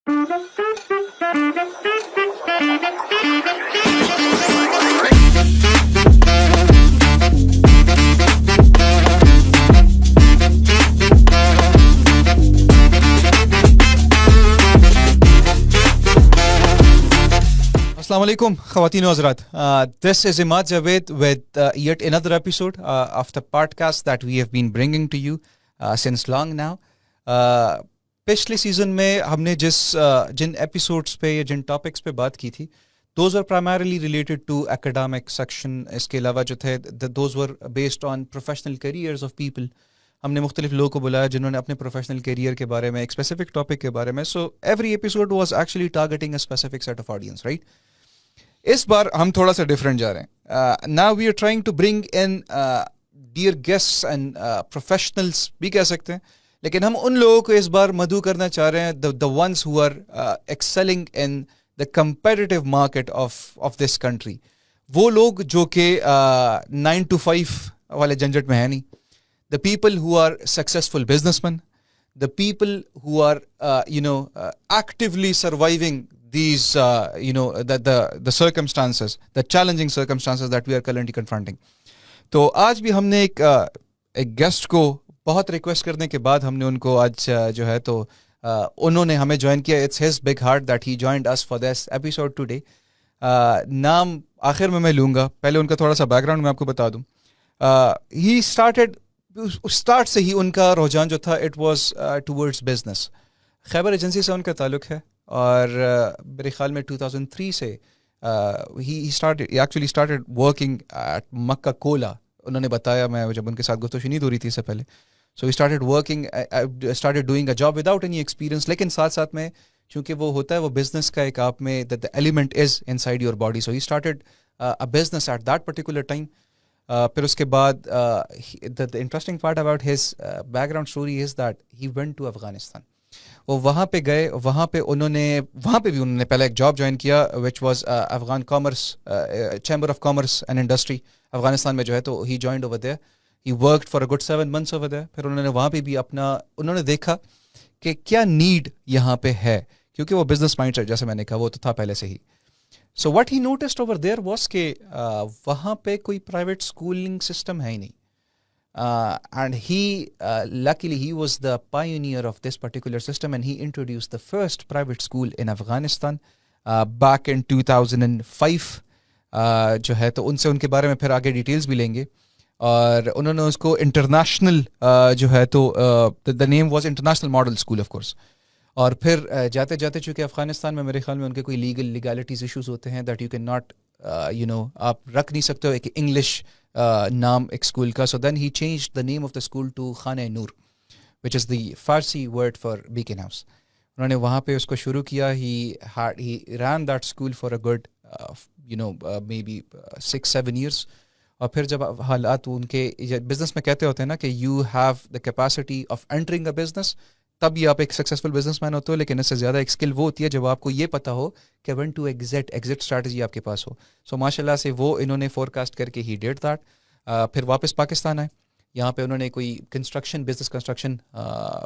Assalamu alaikum, Khawateen wa Hazrat. This is Imad Javed with yet another episode of the podcast that we have been bringing to you since long now. پچھلے season میں ہم نے جن episodes پہ یا جن topics پہ بات کی تھی those are primarily related to academic section. اس کے علاوہ جو تھے those were based on professional careers of people. ہم نے مختلف لوگوں کو بلایا جنہوں نے اپنے پروفیشنل کیریئر کے بارے میں ایک اسپیسیفک ٹاپک کے بارے میں. So every episode was actually targeting a specific set of audience, right. اس بار ہم تھوڑا سا ڈفرینٹ جا رہے ہیں. Now we are trying to bring in dear guests and professionals بھی کہہ سکتے ہیں, لیکن ہم ان لوگوں کو اس بار مدعو کرنا چاہ رہے ہیں, the ones who are excelling in the competitive market of this country. وہ لوگ جو کہ 9 to 5 والے جھنجھٹ میں ہیں نہیں. The people who are successful businessmen, the people who are actively surviving these the circumstances, the challenging circumstances that we are currently confronting. تو آج بھی ہم نے ایک گیسٹ کو بہت ریکویسٹ کرنے کے بعد ہم نے ان کو آج جو ہے تو انہوں نے ہمیں جوائن کیا. It's his big heart that he joined us for this episode today. نام آخر میں لوں گا, پہلے ان کا تھوڑا سا بیک گراؤنڈ میں آپ کو بتا دوں. ہی اسٹارٹ سے ہی ان کا رجحان جو تھا it was towards business. Khyber agency سے ان کا تعلق ہے اور میرے خیال میں 2003 سے ہی ایکچولی اسٹارٹڈ ورکنگ ایٹ مکہ کولا. انہوں نے بتایا, میں جب ان کے ساتھ گفتگو شنید ہو رہی تھی اس سے پہلے, so he started working, started doing a job without any experience. لیکن ساتھ ساتھ میں چونکہ وہ ہوتا ہے وہ بزنس کا ایک آپ میں the element is inside your body. So he started a business at that particular time. پھر اس کے بعد the interesting part about his background story is that he went to Afghanistan. وہ وہاں پہ گئے, وہاں پہ بھی انہوں نے پہلے ایک جاب جوائن کیا which was Afghan commerce chamber of commerce and industry Afghanistan میں جو ہے. تو he joined over there, he worked for a good 7 months over there. پھر انہوں نے وہاں پہ بھی انہوں نے دیکھا کہ کیا نیڈ یہاں پہ ہے, کیونکہ وہ بزنس مائنڈ سیٹ جیسے میں نے کہا وہ تو تھا پہلے سے ہی. So what he noticed over there was کہ وہاں پہ کوئی پرائیویٹ اسکولنگ سسٹم ہے ہی نہیں. And he luckily he was the pioneer of this particular system and he introduced the first private school in Afghanistan back in 2005 جو ہے. تو ان سے ان کے بارے میں پھر آگے ڈیٹیلز بھی لیں گے. اور انہوں نے اس کو انٹرنیشنل جو ہے تو the name was International Model School of course. اور پھر جاتے جاتے چونکہ افغانستان میں میرے خیال میں ان کے کوئی لیگلٹیز ایشوز ہوتے ہیں دیٹ یو کین ناٹ آپ رکھ نہیں سکتے ہو ایک انگلش نام ایک اسکول کا. So then he change the name of the school to Khana Noor which is the Farsi word for beacon house. انہوں نے وہاں پہ اس کو شروع کیا. He ran that school for a good maybe 6-7 years. اور پھر جب حالات ان کے بزنس میں کہتے ہوتے ہیں نا کہ you have the capacity of entering a business, تب ہی آپ ایک سکسیزفل بزنس مین ہوتے ہو. لیکن اس سے زیادہ ایک اسکل وہ ہوتی ہے جب آپ کو یہ پتہ ہو کہ وین ٹو ایگزٹ اسٹریٹجی آپ کے پاس ہو. سو ماشاء اللہ سے وہ انہوں نے فور کاسٹ کر کے ہی ڈیڈ دیٹ. پھر واپس پاکستان آئے. یہاں پہ انہوں نے کوئی بزنس کنسٹرکشن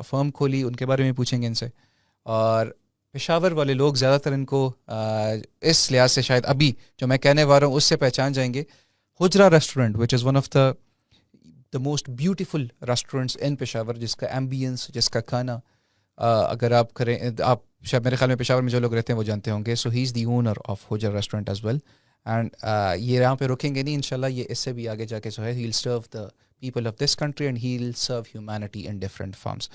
فرم کھولی, ان کے بارے میں پوچھیں گے ان سے. اور پشاور والے لوگ زیادہ تر ان کو اس لحاظ سے شاید ابھی جو میں کہنے والا ہوں اس سے پہچان جائیں گے. Hujra restaurant which is one of the most beautiful restaurants in Peshawar, جس کا ایمبینس, جس کا کھانا اگر آپ کریں, آپ شاید میرے خیال میں پشاور میں جو لوگ رہتے ہیں وہ جانتے ہوں گے. So he is the owner of Hujra restaurant as well. And یہ یہاں پہ رکیں گے نہیں انشاءاللہ, یہ اس سے بھی آگے جا کے جو ہے ہی ول سرو دا people of this country and he will serve humanity in different forms.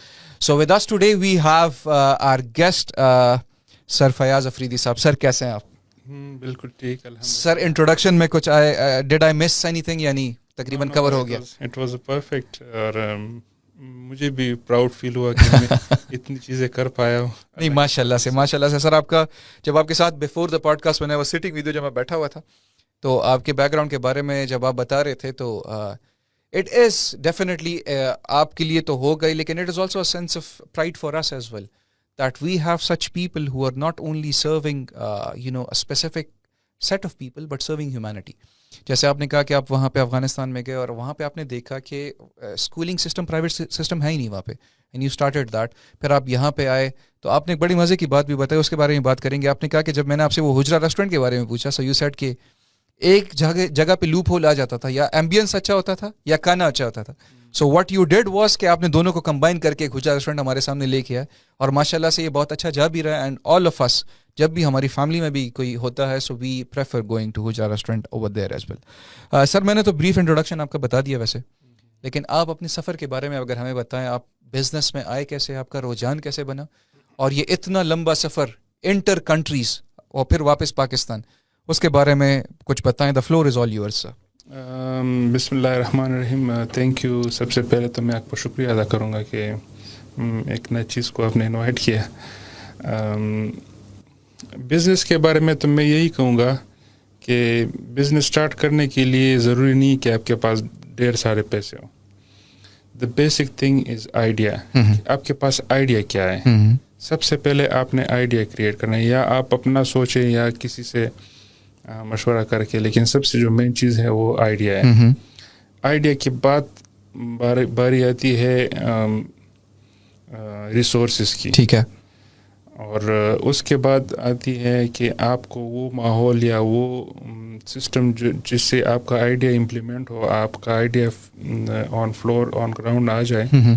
So with us today we have our guest Sir Fayaz Afridi sahab. Sir kaise hain aap? بالکل ٹھیک الحمد. Sir introduction میں کچھ did I miss anything یعنی تقریباً کور ہو گیا؟ It was perfect. اور مجھے بھی پراؤڈ فیل ہوا کہ میں اتنی چیزیں کر پایا ہوں. نہیں ماشاء اللہ سے سر. آپ کا جب آپ کے ساتھ بفور دا پوڈ کاسٹ میں وہ سٹنگ ویڈیو جب میں بیٹھا ہوا تھا تو آپ کے بیک گراؤنڈ کے بارے میں جب آپ بتا رہے تھے تو اٹ از ڈیفینیٹلی آپ کے لیے تو ہو گئی, لیکن it is also a sense of pride for us as well that we have such people who are not only serving a specific set of people but serving humanity. جیسے آپ نے کہا کہ آپ وہاں پہ افغانستان میں گئے اور وہاں پہ آپ نے دیکھا کہ اسکولنگ سسٹم پرائیویٹ سسٹم ہے ہی نہیں وہاں پہ، اینڈ یو اسٹارٹیڈ دیٹ. پھر آپ یہاں پہ آئے تو آپ نے ایک بڑی مزے کی بات بھی بتائی، اس کے بارے میں بات کریں گے. آپ نے کہا کہ جب میں نے آپ سے وہ حجرہ ریسٹورنٹ کے بارے میں پوچھا، سو یو سیڈ کہ ایک جگہ پہ لوپ ہول آ جاتا تھا، یا ایمبینس اچھا ہوتا تھا یا کھانا اچھا ہوتا تھا. So what you did was کہ آپ نے دونوں کو کمبائن کر کے ایک حجرہ ریسٹورنٹ ہمارے سامنے لے کے آئے، اور ماشاء اللہ سے یہ بہت اچھا جا بھی رہا ہے. اینڈ آل آف اس جب بھی ہماری فیملی میں بھی کوئی ہوتا ہے، so we prefer going to Hujra restaurant over there as well. Sir میں نے تو بریف انٹروڈکشن آپ کا بتا دیا ویسے، لیکن آپ اپنے سفر کے بارے میں اگر ہمیں بتائیں، آپ بزنس میں آئے کیسے، آپ کا رجحان کیسے بنا، اور یہ اتنا لمبا سفر انٹر کنٹریز اور پھر واپس پاکستان، اس کے بارے میں کچھ بتائیں. The floor is all yours. بسم اللہ الرحمن الرحیم. Thank you. سب سے پہلے تو میں آپ کو شکریہ ادا کروں گا کہ ایک نئی چیز کو آپ نے انوائٹ کیا. بزنس کے بارے میں تو میں یہی کہوں گا کہ بزنس اسٹارٹ کرنے کے لیے ضروری نہیں کہ آپ کے پاس ڈھیر سارے پیسے ہوں. The basic thing is idea. آپ کے پاس آئیڈیا کیا ہے؟ سب سے پہلے آپ نے آئیڈیا کریٹ کرنا ہے، یا آپ اپنا سوچیں یا کسی سے مشورہ کر کے، لیکن سب سے جو مین چیز ہے وہ آئیڈیا ہے. آئیڈیا کے بعد باری آتی ہے ریسورسز کی. ٹھیک ہے. اور اس کے بعد آتی ہے کہ آپ کو وہ ماحول یا وہ سسٹم جس سے آپ کا آئیڈیا امپلیمنٹ ہو، آپ کا idea on floor on ground آ جائے،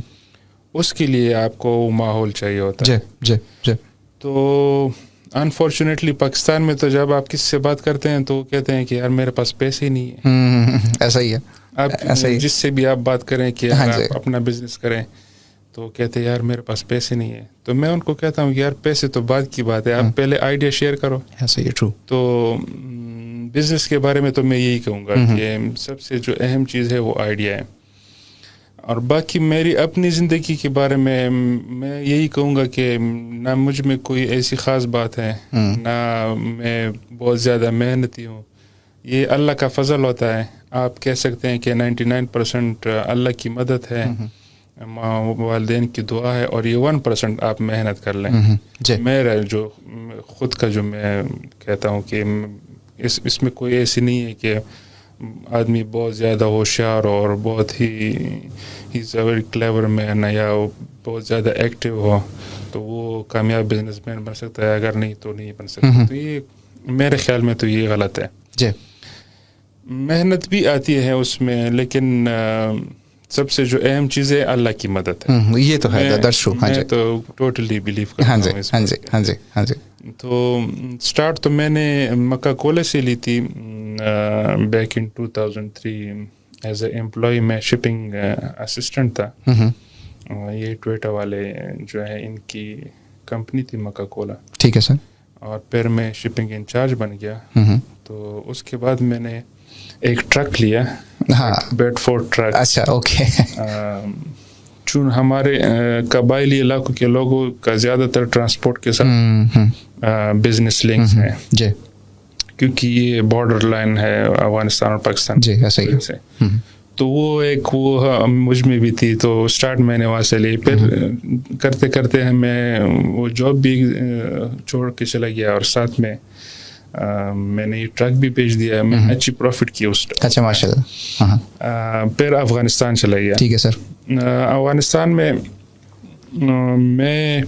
اس کے لیے آپ کو وہ ماحول چاہیے ہوتا ہے. جی جی. تو انفارچونیٹلی پاکستان میں تو جب آپ کس سے بات کرتے ہیں تو کہتے ہیں کہ یار میرے پاس پیسے نہیں ہیں. ایسا ہی ہے. آپ جس سے بھی آپ بات کریں کہ آپ اپنا بزنس کریں تو کہتے ہیں یار میرے پاس پیسے نہیں ہیں. تو میں ان کو کہتا ہوں کہ یار پیسے تو بعد کی بات ہے، آپ پہلے آئیڈیا شیئر کرو. ایسا ہی ٹرو. تو بزنس کے بارے میں تو میں یہی کہوں گا کہ سب سے جو اہم چیز ہے وہ آئیڈیا ہے. اور باقی میری اپنی زندگی کے بارے میں میں یہی کہوں گا کہ نہ مجھ میں کوئی ایسی خاص بات ہے، نہ میں بہت زیادہ محنتی ہوں. یہ اللہ کا فضل ہوتا ہے. آپ کہہ سکتے ہیں کہ 99% اللہ کی مدد ہے، والدین کی دعا ہے، اور یہ 1% آپ محنت کر لیں. میرا جو خود کا جو میں کہتا ہوں کہ اس میں کوئی ایسی نہیں ہے کہ آدمی بہت زیادہ ہوشیار اور بہت ہی ویری کلیور مین یا بہت زیادہ ایکٹیو ہو تو وہ کامیاب بزنس مین بن سکتا ہے، اگر نہیں تو نہیں بن سکتا. تو یہ میرے خیال میں تو یہ غلط ہے. جی. محنت بھی آتی ہے اس میں، لیکن سب سے جو اہم چیز ہے اللہ کی مدد ہے. یہ تو ہے. میں تو ٹوٹلی بلیو کرتا ہوں اس میں. ہاں جی. تو سٹارٹ تو میں نے مکہ کولے سے لی تھی back in 2003 as a employee. میں شپنگ اسسٹنٹ تھا. یہ ٹویٹا والے جو ہے ان کی کمپنی تھی مکہ کولا. ٹھیک ہے سر. اور پھر میں شپنگ انچارج بن گیا. تو اس کے بعد میں نے ایک ٹرک لیا، بیڈ فورڈ ٹرک. اچھا اوکے. چون ہمارے قبائلی علاقوں کے لوگوں کا زیادہ تر ٹرانسپورٹ کے ساتھ بزنس لنکس ہیں. جی. کیونکہ یہ بارڈر لائن ہے افغانستان اور پاکستان. جی ایسا ہی سے. تو وہ ایک وہ مجھ میں بھی تھی، تو اسٹارٹ میں نے وہاں سے لی. پھر کرتے کرتے میں وہ جاب بھی چھوڑ کے چلا گیا، اور ساتھ میں نے یہ ٹرک بھی بیچ دیا. میں نے اچھی پروفٹ کی اس. اچھا ماشاء اللہ. پھر افغانستان چلا گیا. ٹھیک ہے سر. افغانستان میں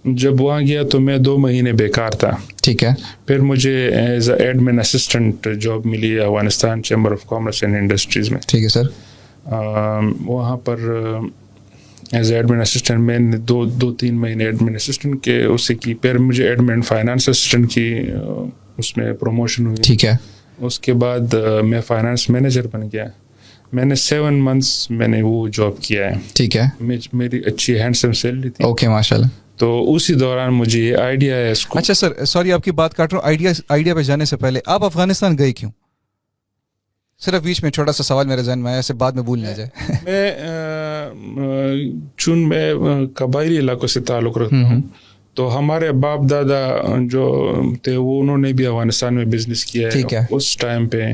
جب وہاں گیا تو میں 2 مہینے بیکار تھا. ٹھیک ہے. پھر مجھے as a admin assistant job ملی Afghanistan chamber of commerce and industries میں. ٹھیک ہے سر. وہاں پر ایز اے ایڈمن اسسٹنٹ میں نے 2-3 مہینے ایڈمن اسسٹنٹ کے اس سے کی. پھر مجھے ایڈمن فائنانس اسسٹنٹ کی اس میں پروموشن ہوئی. ٹھیک ہے. اس کے بعد میں فائنانس مینیجر بن گیا. میں نے 7 months میں نے وہ جاب کیا ہے. ٹھیک ہے. میری اچھی ہینڈسم سیلری تھی. اوکے ماشاء اللہ. تو اسی دوران مجھے یہ آئیڈیا ہے اس کو. اچھا سر سوری آپ کی بات کاٹ رہا ہوں. آئیڈیا پہ جانے سے پہلے آپ افغانستان گئے کیوں؟ صرف بیچ میں چھوٹا سا سوال میرے ذہن میں آیا، ایسے بعد میں بھول نہ جائے. میں قبائلی علاقوں سے تعلق رکھتا ہوں، تو ہمارے باپ دادا جو تھے وہ انہوں نے بھی افغانستان میں بزنس کیا ہے اس ٹائم پہ.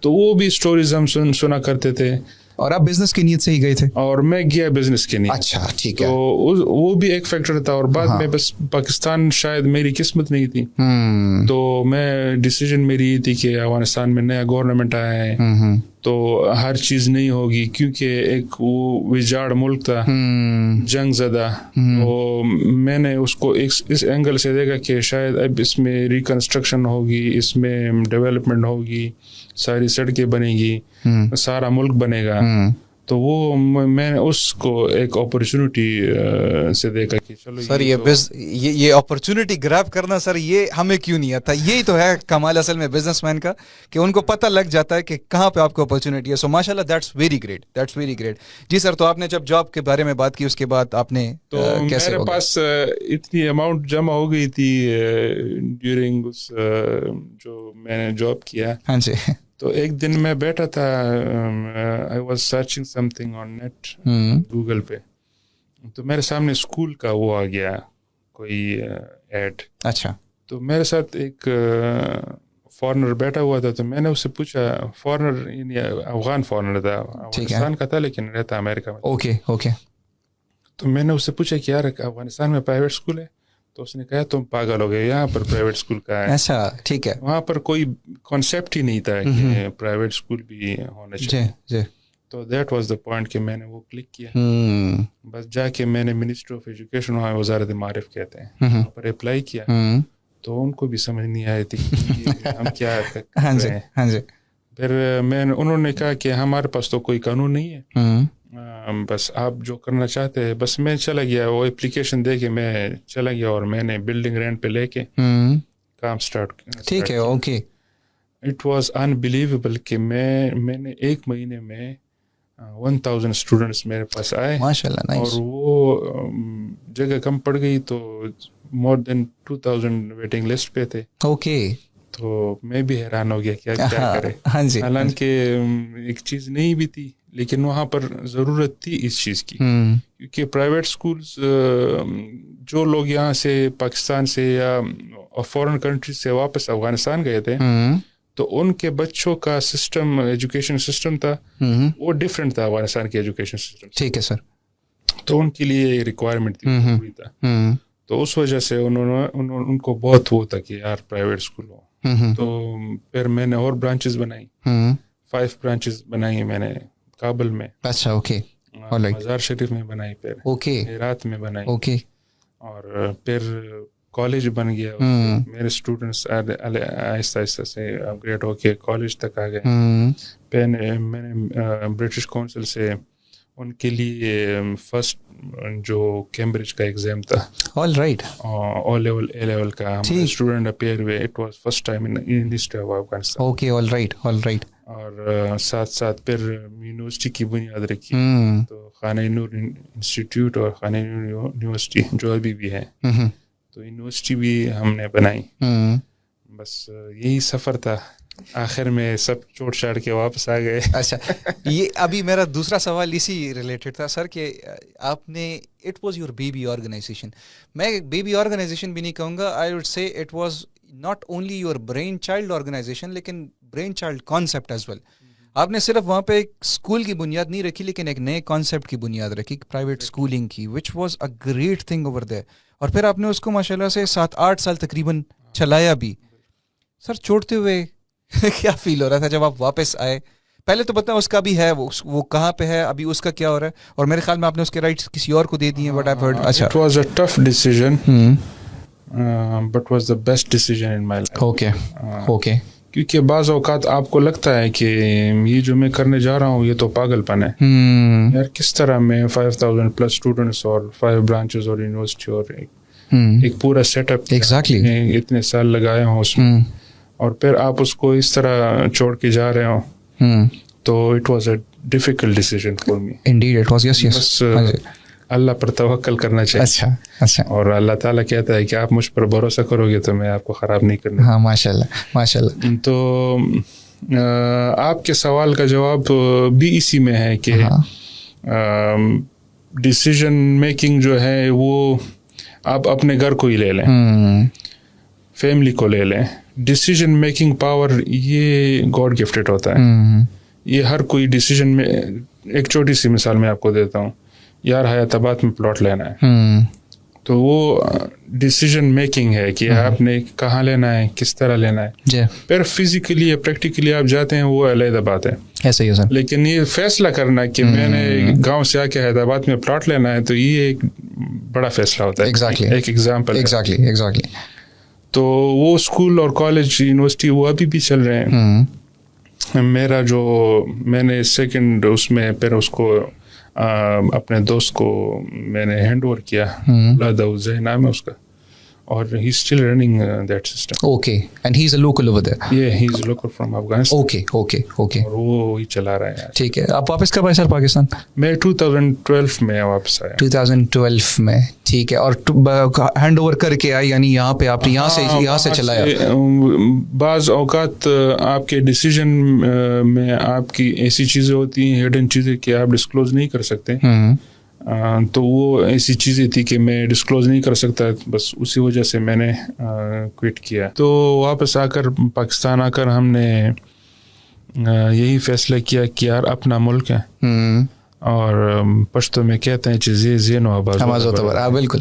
تو وہ بھی سٹوریز ہم سنا کرتے تھے. اور آپ بزنس کی نیت سے ہی گئے تھے؟ اور میں گیا بزنس کے نیت. اچھا ٹھیک ہے. تو وہ بھی ایک فیکٹر تھا. اور بعد میں بس پاکستان شاید میری قسمت نہیں تھی. تو میں ڈیسیژن میری یہ تھی کہ افغانستان میں نیا گورنمنٹ آیا ہے تو ہر چیز نہیں ہوگی, کیونکہ ایک وہ وجاڑ ملک تھا, جنگ زدہ. تو میں نے اس کو اس اینگل سے دیکھا کہ شاید اب اس میں ریکنسٹرکشن ہوگی, اس میں ڈیولپمنٹ ہوگی, ساری سڑکیں بنے گی, سارا ملک بنے گا. تو وہ میں نے اس کو ایک اپرچونٹی سے دیکھا کہ چلو سر یہ اپرچونٹی گریب کرنا سر یہ ہمیں کیوں نہیں آتا. یہی تو ہے کمال اصل میں بزنس مین کا کہ ان کو پتہ لگ جاتا ہے کہ کہاں پہ آپ کو اپرچونٹی ہے. سو ماشاء اللہ دیٹس ویری گریٹ. جی سر, تو آپ نے جب جاب کے بارے میں بات کی اس کے بعد آپ نے تو میرے پاس اتنی اماؤنٹ جمع ہو گئی تھی ڈیورنگ اس جو میں نے جاب کیا. ہاں جی. تو ایک دن میں بیٹھا تھا, I was searching something on net Google پہ, تو میرے سامنے اسکول کا وہ آ گیا کوئی ایڈ. اچھا. تو میرے ساتھ ایک فارنر بیٹھا ہوا تھا, تو میں نے اس سے پوچھا, فارنر یعنی افغان فارنر تھا, افغانستان کا تھا لیکن رہتا امریکہ میں. اوکے. تو میں نے اس سے پوچھا کہ یار افغانستان میں پرائیویٹ اسکول ہے؟ تو اس نے کہا تم پاگل ہو گئے, یہاں پر پرائیویٹ اسکول کا ہے. ایسا ٹھیک ہے. وہاں پر کوئی کانسیپٹ ہی نہیں تھا کہ پرائیویٹ اسکول بھی ہونا چاہیے. تو دیٹ واز دا پوائنٹ کہ میں نے وہ کلک کیا. بس جا کے میں نے منسٹری آف ایجوکیشن, وہاں وزارت معارف کہتے ہیں, وہاں پر اپلائی کیا. تو ان کو بھی سمجھ نہیں آئی تھی کہ ہم کیا کر رہے ہیں. پھر انہوں نے کہا کہ ہمارے پاس تو کوئی قانون نہیں ہے, بس آپ جو کرنا چاہتے ہیں. بس میں چلا گیا, وہ اپلیکیشن دے کے میں چلا گیا, اور میں نے بلڈنگ رینٹ پہ لے کے کام اسٹارٹ کیا. ٹھیک ہے. اوکے. اٹ واز انبلیویبل کہ میں نے ایک مہینے میں 1000 اسٹوڈنٹس میرے پاس آئے. ماشاءاللہ. اور وہ جگہ کم پڑ گئی تو مور دین 2000 ویٹنگ لسٹ پہ تھے. اوکے. تو میں بھی حیران ہو گیا کیا کرے. حالانکہ ایک چیز نہیں بھی تھی, لیکن وہاں پر ضرورت تھی اس چیز کی, کیونکہ پرائیویٹ سکولز جو لوگ یہاں سے پاکستان سے یا فورن کنٹریز سے واپس افغانستان گئے تھے, تو ان کے بچوں کا سسٹم, ایجوکیشن سسٹم تھا وہ ڈفرینٹ تھا افغانستان کے ایجوکیشن سسٹم. ٹھیک ہے سر. تو ان کے لیے ریکوائرمنٹ تھی, ضروری تھا. تو اس وجہ سے ان کو بہت وہ تھا کہ یار پرائیویٹ اسکول ہو. تو پھر میں نے اور برانچز بنائی, 5 برانچز بنائی میں نے کابل میں. اچھا. اوکے. مزار شریف میں بنائی, پھر ہرات میں بنائی. اوکے. اور پھر کالج بن گیا. میرے اسٹوڈنٹس آہستہ آہستہ سے اپ گریڈ ہو کے کالج تک آ گئے. پھر میں نے برٹش کونسل سے ان کے لیے فرسٹ جو کیمبرج کا ایگزام تھا, آل رائٹ, او لیول اے لیول کا, اسٹوڈنٹ اپیئر ہوئے. It was first time in history of Afghanistan. Okay. All right. اور ساتھ ساتھ پھر یونیورسٹی کی بنیاد رکھی. تو خانہ نور انسٹیٹیوٹ اور خانہ نور یونیورسٹی جو ابھی بھی ہے, تو یونیورسٹی بھی ہم نے بنائی. بس یہی سفر تھا, آخر میں سب چھوڑ چھاڑ کے واپس آ گئے. اچھا. یہ ابھی میرا دوسرا سوال اسی ریلیٹڈ تھا سر, کہ آپ نے it was your baby organization. میں بیبی آرگنائزیشن بھی نہیں کہوں گا, I would say it was not only your brain child organization, لیکن brain child concept as well. آپ نے صرف وہاں پہ ایک اسکول کی بنیاد نہیں رکھی, لیکن ایک نئے کانسیپٹ کی بنیاد رکھی, پرائیویٹ اسکولنگ کی, which was a great thing over there. اور پھر آپ نے اس کو ماشاء اللہ سے 7-8 سال تقریباً چلایا بھی. سر چھوڑتے ہوئے کیا فیل ہو رہا تھا جب آپ واپس آئے؟ پہلے تو بتائیں اس کا بھی ہے, وہ کہاں پہ ہے ابھی, اس کا کیا ہو رہا ہے, اور میرے خیال میں آپ نے اس کے رائٹس کسی اور کو دے دیے ہیں. اچھا. It was a tough decision, but was the best decision in my life. Okay. کیونکہ بعض اوقات آپ کو لگتا ہے کہ یہ جو میں کرنے جا رہا ہوں یہ تو پاگل پن ہے. یار کس طرح میں 5000 پلس اسٹوڈنٹس اور 5 برانچز اور یونیورسٹی اور ایک پورا سیٹ اپ اتنے سال لگایا ہوں اس میں, اور پھر آپ اس کو اس طرح چھوڑ کے جا رہے ہوں. تو it was a difficult decision for me. Indeed it was. Yes. بس اللہ پر توکل کرنا چاہیے. اچھا. اور اللہ تعالیٰ کہتا ہے کہ آپ مجھ پر بھروسہ کرو گے تو میں آپ کو خراب نہیں کرنا. ہاں ماشاء اللہ. تو آپ کے سوال کا جواب بھی اسی میں ہے کہ ڈیسیژن میکنگ جو ہے وہ آپ اپنے گھر کو ہی لے لیں, فیملی کو لے لیں. ڈیسیژن میکنگ پاور یہ گاڈ گفٹڈ ہوتا ہے. یہ ہر کوئی ڈیسیژن میں ایک چھوٹی سی مثال میں آپ کو دیتا ہوں. یار حیات آباد میں پلاٹ لینا ہے, تو وہ ڈیسیجن میکنگ ہے کہ آپ نے کہاں لینا ہے, کس طرح لینا ہے. پھر فزیکلی یا پریکٹیکلی آپ جاتے ہیں, وہ علیحدہ بات ہے. ایسا ہی ہے سر. لیکن یہ فیصلہ کرنا کہ میں نے گاؤں سے آ کے حیدرآباد میں پلاٹ لینا ہے, تو یہ ایک بڑا فیصلہ ہوتا ہے. ایک ایگزامپل. ایگزیکٹلی. تو وہ اسکول اور کالج یونیورسٹی وہ ابھی بھی چل رہے ہیں. میرا جو میں نے سیکنڈ اس میں پھر اس کو اپنے دوست کو میں نے ہینڈ اوور کیا. لاداؤزہ نام ہے اس کا, اور he still running that system. Okay, and he is a local over there. He is local from Afghanistan. Okay. اور وہ ہی چلا رہا ہے. ٹھیک ہے. آپ واپس کب آئے سر پاکستان؟ میں 2012 میں واپس آیا. 2012 میں. ٹھیک ہے. اور ہینڈ اوور کر کے آئے, یعنی یہاں پہ آپ نے یہاں سے چلایا. بعض اوقات آپ کے ڈیسیجن میں آپ کی ایسی چیزیں ہوتی ہیں, ہڈن چیزیں کہ آپ ڈسکلوز نہیں کر سکتے. تو وہ ایسی چیزیں تھی کہ میں ڈسکلوز نہیں کر سکتا, بس اسی وجہ سے میں نے کوئٹ کیا. تو واپس آ کر پاکستان آ کر ہم نے یہی فیصلہ کیا کہ یار اپنا ملک ہے, اور پشتو میں کہتے ہیں چیزیں زین و آباز. بالکل.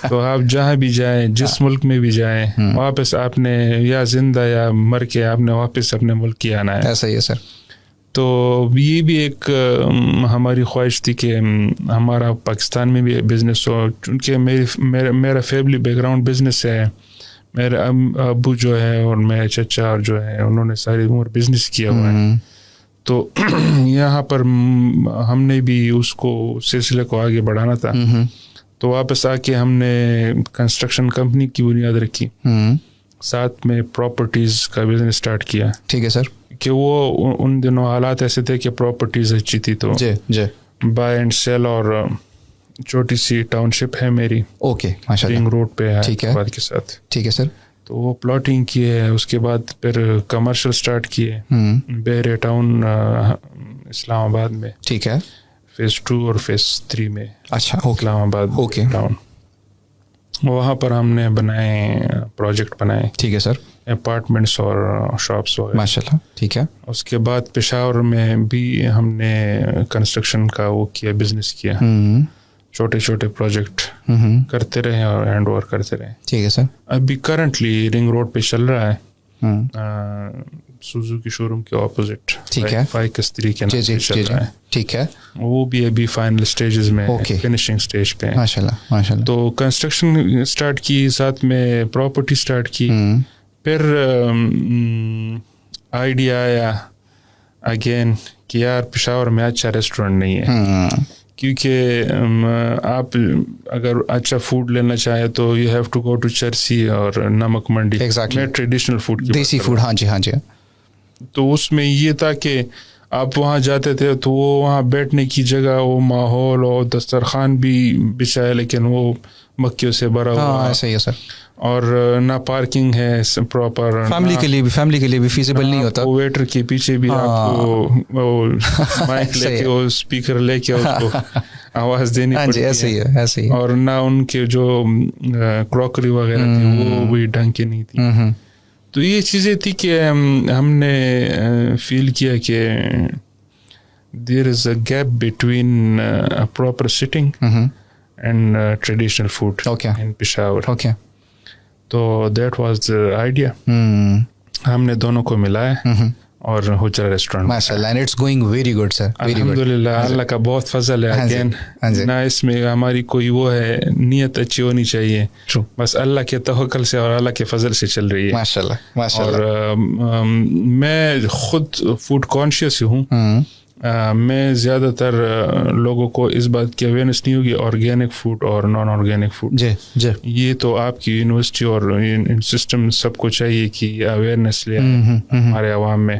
تو آپ جہاں بھی جائیں, جس ملک میں بھی جائیں, واپس آپ نے یا زندہ یا مر کے آپ نے واپس اپنے ملک کی آنا ہے. ایسا ہی ہے سر. تو یہ بھی ایک ہماری خواہش تھی کہ ہمارا پاکستان میں بھی بزنس ہو, چونکہ میرا فیملی بیک گراؤنڈ بزنس ہے. میرے ابو جو ہے اور میرے چچا جو ہے, انہوں نے ساری عمر بزنس کیا ہوا ہے. تو یہاں پر ہم نے بھی اس کو سلسلے کو آگے بڑھانا تھا. تو واپس آ کے ہم نے کنسٹرکشن کمپنی کی بنیاد رکھی, ساتھ میں پراپرٹیز کا بزنس اسٹارٹ کیا. ٹھیک ہے سر. کہ وہ ان دنوں حالات ایسے تھے کہ پراپرٹیز اچھی تھی, تو بائی اینڈ سیل. اور چھوٹی سی ٹاؤن شپ ہے میری. اوکے, ماشاء اللہ. رنگ روڈ پہ ہے حیدرآباد کے ساتھ. ٹھیک ہے سر. تو وہ پلاٹنگ کیے, اس کے بعد پھر کمرشل سٹارٹ کیے بیرے ٹاؤن اسلام آباد میں. ٹھیک ہے. فیز 2 اور فیز 3 میں. اچھا. اسلام آباد ٹاؤن, وہاں پر ہم نے پروجیکٹ بنائے. ٹھیک ہے سر. اپارٹمنٹس اور شاپس وغیرہ. ماشاء اللہ. ٹھیک ہے. اس کے بعد پشاور میں بھی ہم نے کنسٹرکشن کا وہ کیا, بزنس کیا. چھوٹے چھوٹے پروجیکٹ کرتے رہے اور ہینڈ اوور کرتے رہے. ٹھیک ہے سر. ابھی کرنٹلی رنگ روڈ پہ چل رہا ہے, سوزوکی شو روم کے اپوزٹ. ٹھیک ہے. 5 کستری کے نام سے چل رہا ہے. ٹھیک ہے. وہ بھی ابھی فائنل سٹیجز میں, فنشنگ سٹیج پہ. ماشاء اللہ, ماشاء اللہ. تو کنسٹرکشن سٹارٹ کی, ساتھ میں پراپرٹی سٹارٹ کی. پھر آئیڈیا آیا اگین کہ یار پشاور میں اچھا ریسٹورینٹ نہیں ہے, کیونکہ آپ اگر اچھا فوڈ لینا چاہیں تو you have to go to Charsi اور نمک منڈی. میں ٹریڈیشنل فوڈ, دیسی فوڈ. ہاں جی. تو اس میں یہ تھا کہ آپ وہاں جاتے تھے تو وہ وہاں بیٹھنے کی جگہ, وہ ماحول اور دسترخوان بھی بچھایا, لیکن وہ مکھیوں سے بھرا ہوا. ایسا ہی ہے سر. اور نہ پارکنگ ہے پراپر, فیملی کے لیے بھی فیزیبل نہیں ہوتا. ویٹر کے پیچھے بھی آپ کو مائک لے کے, وہ اسپیکر لے کے اس کو آواز دینی پڑتی ہے. ایسے ہی. اور نہ ان کے جو کراکری وغیرہ تھی وہ بھی ڈھنگ کی نہیں تھی. تو یہ چیزیں تھی کہ ہم نے فیل کیا کہ there is a gap between proper sitting and traditional food in Peshawar. تو دیٹ واز دا آئیڈیا. ہم نے دونوں کو ملایا اور حجرہ ریسٹورینٹ. ماشاء اللہ. And it's going very good sir. الحمدللہ, اللہ کا بہت فضل ہے. اگین نہ اس میں ہماری کوئی وہ ہے, نیت اچھی ہونی چاہیے, بس اللہ کے توکل سے اور اللہ کے فضل سے چل رہی ہے. ماشاء اللہ. اور میں خود فوڈ کانشیس ہوں. میں زیادہ تر لوگوں کو اس بات کی اویئرنیس نہیں ہوگی آرگینک فوڈ اور نان آرگینک فوڈ. یہ تو آپ کی یونیورسٹی اور سسٹم سب کو چاہیے کہ اویئرنیس لے ہمارے عوام میں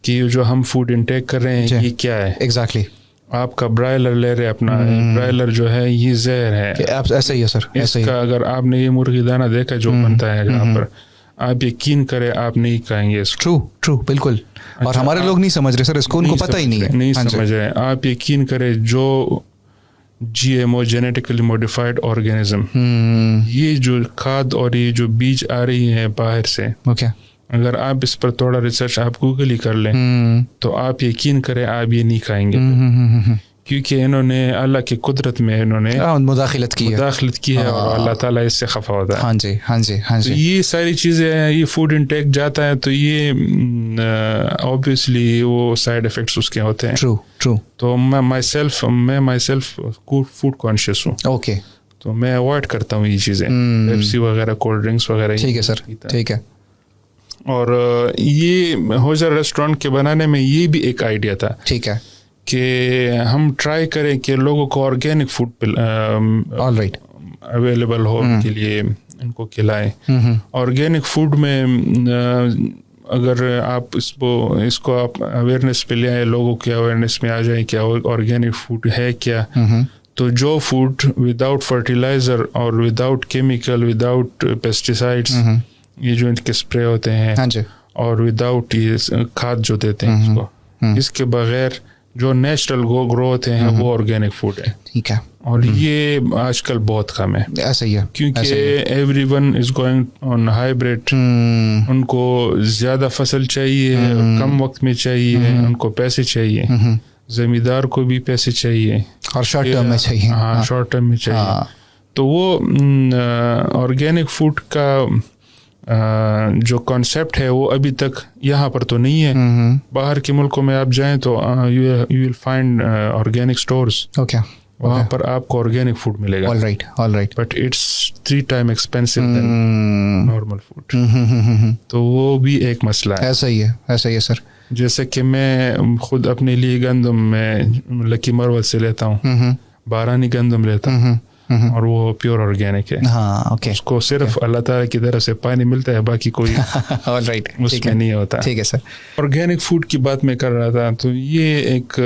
کہ جو ہم فوڈ انٹیک کر رہے ہیں یہ کیا ہے. ایگزیکٹلی. آپ کا برائلر لے رہے, اپنا برائلر جو ہے یہ زہر ہے. ایسا ہی ہے سر. اس کا اگر آپ نے یہ مرغی دانہ دیکھا جو بنتا ہے جہاں پر, آپ یقین کریں آپ نہیں کہیں گے اس کو. ٹرو بالکل. اور ہمارے لوگ نہیں سمجھ رہے سر اس کو, ان کو پتہ ہی نہیں ہے. نہیں سمجھ رہے. آپ یقین کریں جو G M O genetically modified organism, یہ جو کھاد اور یہ جو بیج آ رہی ہے باہر سے, اگر آپ اس پر تھوڑا ریسرچ آپ گوگل ہی کر لیں تو آپ یقین کریں آپ یہ نہیں کھائیں گے، کیونکہ انہوں نے اللہ کی قدرت میں انہوں نے مداخلت کی ہے اور اللہ تعالیٰ اس سے خفا ہوتا ہے. ہاں جی ہاں جی ہاں جی. یہ ساری چیزیں ہیں، یہ فوڈ انٹیک جاتا ہے تو یہ اوبیسلی وہ سائڈ افیکٹس اس کے ہوتے ہیں. ٹرو. تو میں مائی سیلف فوڈ کانشیس ہوں. اوکے. تو میں اوائڈ کرتا ہوں یہ چیزیں، پیپسی وغیرہ، کولڈ ڈرنکس وغیرہ. ٹھیک ہے سر، ٹھیک ہے. اور یہ ہوجر ریسٹورینٹ کے بنانے میں یہ بھی ایک آئیڈیا تھا، ٹھیک ہے، کہ ہم ٹرائی کریں کہ لوگوں کو آرگینک فوڈ اویلیبل ہو ان کے لیے ان کو کھلائیں. آرگینک فوڈ میں اگر آپ اس کو آپ اویئرنیس پہ لے آئیں، لوگوں کے اویئرنیس میں آ جائیں کہ آرگینک فوڈ ہے کیا، تو جو فوڈ وداؤٹ فرٹیلائزر اور وداؤٹ کیمیکل، وداؤٹ پیسٹیسائڈس، یہ جو ان کے اسپرے ہوتے ہیں، اور وداؤٹ یہ کھاد جو دیتے ہیں اس کو، اس کے بغیر جو نیچرل گرو ہوتے ہیں وہ آرگینک فوڈ ہے. ٹھیک ہے. اور یہ آج کل بہت کم ہے، ایسا ہی ہے، کیونکہ everyone is going on hybrid. ان کو زیادہ فصل چاہیے، کم وقت میں چاہیے، ان کو پیسے چاہیے، زمیندار کو بھی پیسے چاہیے، اور شارٹ ٹرم میں چاہیے. ہاں، شارٹ ٹرم میں چاہیے. تو وہ آرگینک فوڈ کا جو کانسیپٹ ہے وہ ابھی تک یہاں پر تو نہیں ہے. باہر کے ملکوں میں آپ جائیں تو you will find organic stores, وہاں پر آپ کو آرگینک فوڈ ملے گا. All right. But it's 3 times expensive than normal food. تو وہ بھی ایک مسئلہ ہے. ایسا ہی ہے سر. جیسے کہ میں خود اپنے لیے گندم میں لکی مروت سے لیتا ہوں، بارانی گندم لیتا ہوں، اور وہ پیور آرگینک ہے. ہاں، اوکے. اس کو صرف اللہ تعالیٰ کی طرف سے پانی ملتا ہے، باقی کوئی اس میں نہیں ہوتا. ٹھیک ہے سر. آرگینک فوڈ کی بات میں کر رہا تھا، تو یہ ایک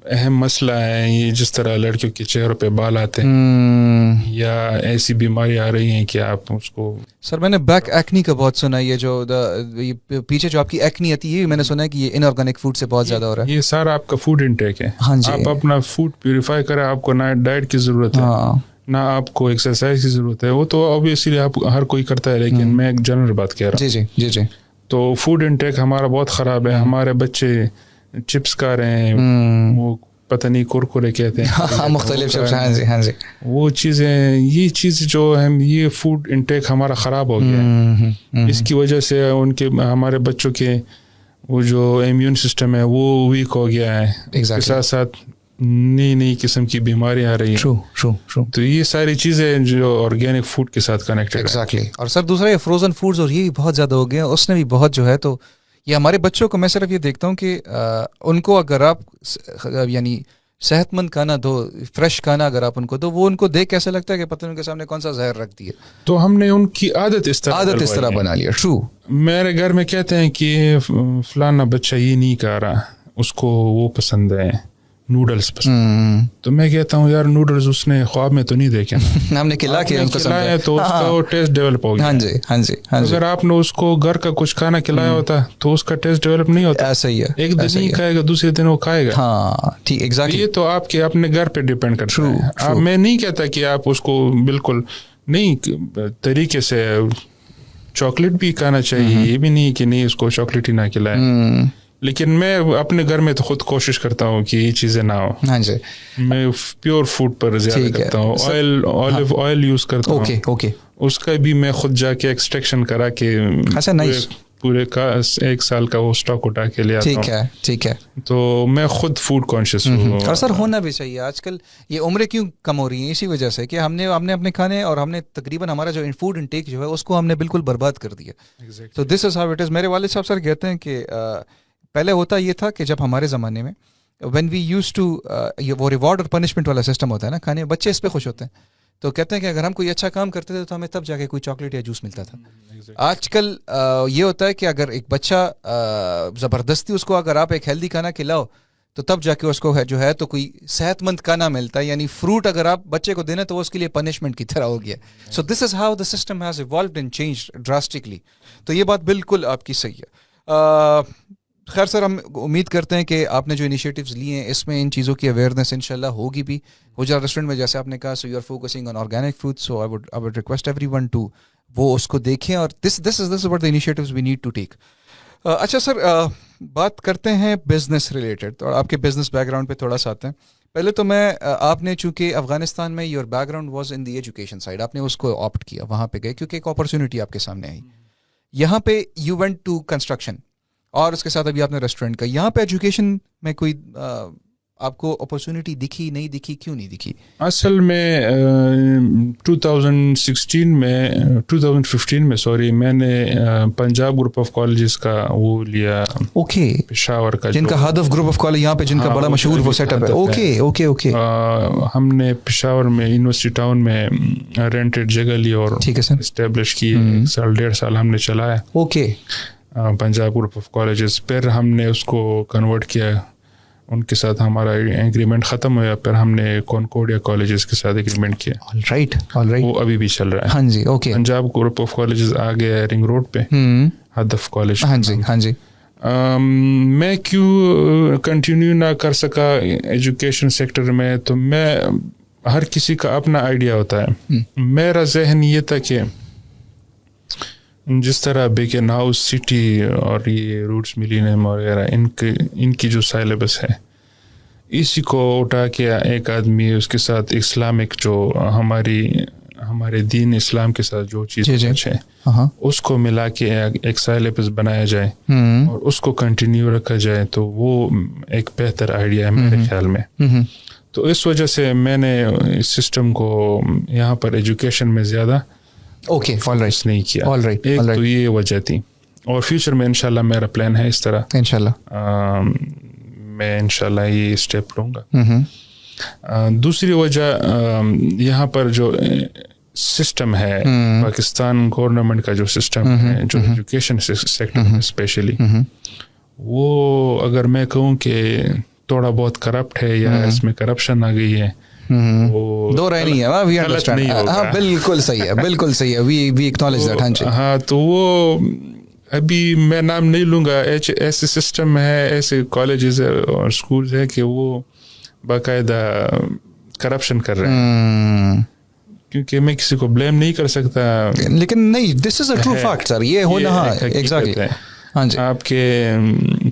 اہم مسئلہ ہے. یہ جس طرح لڑکیوں کے چہروں پہ بال آتے ہیں یا ایسی بیماری آ رہی ہیں کہ آپ اس کو. سر میں نے بیک ایکنی کا بہت سنا ہے، یہ جو پیچھے جو آپ کی ایکنی آتی ہے، میں نے سنا ہے کہ یہ ان آرگینک فوڈ سے بہت زیادہ ہو رہا ہے. یہ سارا آپ کا فوڈ انٹیک ہے. آپ اپنا فوڈ پیوریفائی کریں، آپ کو نہ ڈائٹ کی ضرورت ہے، نہ آپ کو ایکسرسائز کی ضرورت ہے. وہ تو اوبیسلی آپ ہر کوئی کرتا ہے، لیکن میں ایک جنرل بات کہہ رہا ہوں. جی. تو فوڈ انٹیک ہمارا بہت خراب ہے. ہمارے بچے چپس کھا رہے ہیں، وہ پتہ نہیں کرکرے کہتے ہیں، مختلف چپس. ہاں جی. وہ چیزیں، یہ چیز جو ہے، یہ فوڈ انٹیک ہمارا خراب ہو گیا ہے. اس کی وجہ سے ہمارے بچوں کے وہ جو امیون سسٹم ہے وہ ویک ہو گیا ہے. اس کے ساتھ ساتھ نئی قسم کی بیماری آ رہی ہے. تو یہ ساری چیزیں جو آرگینک فوڈ کے ساتھ کنیکٹڈ ہے. ایگزیکٹلی. اور سر دوسرا یہ فروزن فوڈز اور یہ بھی بہت زیادہ ہو گئے ہیں، اس نے بھی بہت جو ہے. تو یہ ہمارے بچوں کو میں صرف یہ دیکھتا ہوں کہ ان کو اگر آپ یعنی صحت مند کھانا دو، فریش کھانا اگر آپ ان کو دو، وہ ان کو دیکھ کیسا لگتا ہے کہ پتہ نہیں ان کے سامنے کون سا زہر رکھ دیا. تو ہم نے ان کی عادت اس طرح بنا لیا. ٹرو. میرے گھر میں کہتے ہیں کہ فلانا بچہ یہ نہیں کھا رہا، اس کو وہ پسند ہے، نوڈلز پسند. تو میں کہتا ہوں یار نوڈلز اس نے خواب میں تو نہیں دیکھے، ہم نے کھلا کے ان کو کھلایا تو اس کا وہ ٹیسٹ ڈیولپ ہو گیا. ہاں جی. اگر آپ نے اس کو گھر کا کچھ کھانا کھلایا ہوتا تو اس کا ٹیسٹ ڈیولپ نہیں ہوتا. ایسا ہی ہے. ایک دن نہیں کھائے گا، دوسرے دن وہ کھائے گا. ہاں ٹھیک. ایگزیکٹلی. یہ تو آپ کے اپنے گھر پہ ڈیپینڈ کرتا ہے. میں نہیں کہتا کہ آپ اس کو بالکل نہیں طریقے سے چاکلیٹ بھی کھانا چاہیے، یہ بھی نہیں کہ نہیں اس کو چاکلیٹ ہی نہ کھلائے. لیکن میں اپنے گھر میں تو خود کوشش کرتا ہوں کہ یہ چیزیں نہ ہو. ہاں جی. میں پیور فوڈ پر زیادہ کرتا ہوں. آلو آئل یوز کرتا ہوں. اوکے. اس کا بھی میں خود جا کے ایکسٹریکشن کرا کے پورے کا 1 سال کا وہ اسٹاک اٹھا کے لے آتا ہوں. ٹھیک ہے. تو میں خود فوڈ کانشیس ہوں. اور سر ہونا بھی چاہیے. آج کل یہ عمریں کیوں کم ہو رہی ہیں؟ اسی وجہ سے کہ ہم نے اپنے کھانے اور ہم نے تقریباً ہمارا جو فوڈ انٹیک جو ہے اس کو ہم نے بالکل برباد کر دیا. تو دس از ہاؤ اٹ از. میرے والد صاحب سر کہتے ہیں کہ پہلے ہوتا یہ تھا کہ جب ہمارے زمانے میں وین وی یوز ٹو وہ ریوارڈ اور پنشمنٹ والا سسٹم ہوتا ہے نا کھانے، بچے اس پہ خوش ہوتے ہیں. تو کہتے ہیں کہ اگر ہم کوئی اچھا کام کرتے تھے تو ہمیں تب جا کے کوئی چاکلیٹ یا جوس ملتا تھا. آج کل یہ ہوتا ہے کہ اگر ایک بچہ زبردستی اس کو اگر آپ ایک ہیلدی کھانا کھلاؤ تو تب جا کے اس کو جو ہے تو کوئی صحت مند کھانا ملتا ہے. یعنی فروٹ اگر آپ بچے کو دینا تو وہ اس کے لیے پنشمنٹ کی طرح ہو گیا. So this is how the system has evolved and changed drastically. تو یہ بات بالکل آپ کی صحیح ہے. خیر سر، ہم امید کرتے ہیں کہ آپ نے جو انیشیٹوز لیے ہیں اس میں ان چیزوں کی اویئرنیس انشاءاللہ ہوگی بھی. ہوجرا ریسٹورینٹ میں جیسے آپ نے کہا، so you are focusing on organic food, so I would request everyone to وہ اس کو دیکھیں, اور this is what the initiatives we need to take. اچھا سر, بات کرتے ہیں بزنس ریلیٹڈ, تو آپ کے بزنس بیک گراؤنڈ پہ تھوڑا سا آتے ہیں. پہلے تو میں, آپ نے چونکہ افغانستان میں your back ground was in the education side, آپ نے اس کو آپٹ کیا, وہاں پہ گئے کیونکہ ایک اپرچونیٹی آپ کے سامنے آئی. یہاں پہ یو وینٹ ٹو کنسٹرکشن, اور اس کے ساتھ ابھی آپ نے ریسٹورینٹ کا. یہاں پہ ایجوکیشن میں کوئی آپ کو اپرچونیٹی دکھی, نہیں دکھی, کیوں نہیں دکھی؟ اصل میں 2015 میں سوری, میں نے پنجاب گروپ آف کالجز کا وہ لیا, اوکے, پشاور کا, جن کا ہدف گروپ آف کالج یہاں پہ جن کا بڑا مشہور وہ سیٹ اپ ہے. Okay okay okay. ہم نے پشاور میں یونیورسٹی ٹاؤن میں رینٹڈ جگہ لی اور اسٹیبلش کی, 1.5 سال ہم نے چلایا. Okay, Punjab group of colleges. پھر ہم نے اس کو کنورٹ کیا, ان کے ساتھ ہمارا ایگریمنٹ ختم ہوا, پھر ہم نے کونکورڈیا کالجز کے ساتھ ایگریمنٹ کیا. رائٹ, وہ ابھی بھی چل رہا ہے. ہاں جی, okay. Punjab group of colleges آ گیا رنگ روڈ پہ, ہدف کالج. ہاں جی ہاں جی. میں کیوں کنٹینیو نہ کر سکا ایجوکیشن سیکٹر میں, تو میں, ہر کسی کا اپنا آئیڈیا ہوتا ہے. میرا ذہن یہ تھا کہ جس طرح بیکن ہاؤس سٹی اور یہ روٹس ملینیم وغیرہ, ان کی جو سیلیبس ہے, اسی کو اٹھا کے ایک آدمی اس کے ساتھ اسلامک جو ہمارے دین اسلام کے ساتھ جو چیز ہے اس کو ملا کے ایک سیلیبس بنایا جائے اور اس کو کنٹینیو رکھا جائے, تو وہ ایک بہتر آئیڈیا ہے میرے خیال میں. تو اس وجہ سے میں نے اس سسٹم کو یہاں پر ایجوکیشن میں زیادہ نہیں کیا. ایک تو یہ وجہ تھی, اور فیوچر میں انشاءاللہ میرا پلان ہے اس طرح, انشاءاللہ میں انشاءاللہ یہ اسٹیپ لوں گا. دوسری وجہ, یہاں پر جو سسٹم ہے پاکستان گورنمنٹ کا جو سسٹم ہے, جو ایجوکیشن سیکٹر میں اسپیشلی, وہ اگر میں کہوں کہ تھوڑا بہت کرپٹ ہے یا اس میں کرپشن آ گئی ہے, دو رائے نہیں ہے. وی انڈرسٹینڈ, ہاں بالکل صحیح ہے, بالکل صحیح ہے, وی ایکنالج دیٹ. ہاں جی. ہاں, تو وہ ابھی میں نام نہیں لوں گا, ایسے سسٹم ہے, ایسے کالجز اور اسکولز ہیں کہ وہ باقاعدہ کرپشن کر رہے ہیں. کیونکہ میں کسی کو بلیم نہیں کر سکتا, لیکن نہیں, دس از اے ٹرو فیکٹ سر, یہ ہونا ایگزیکٹلی. ہاں جی, آپ کے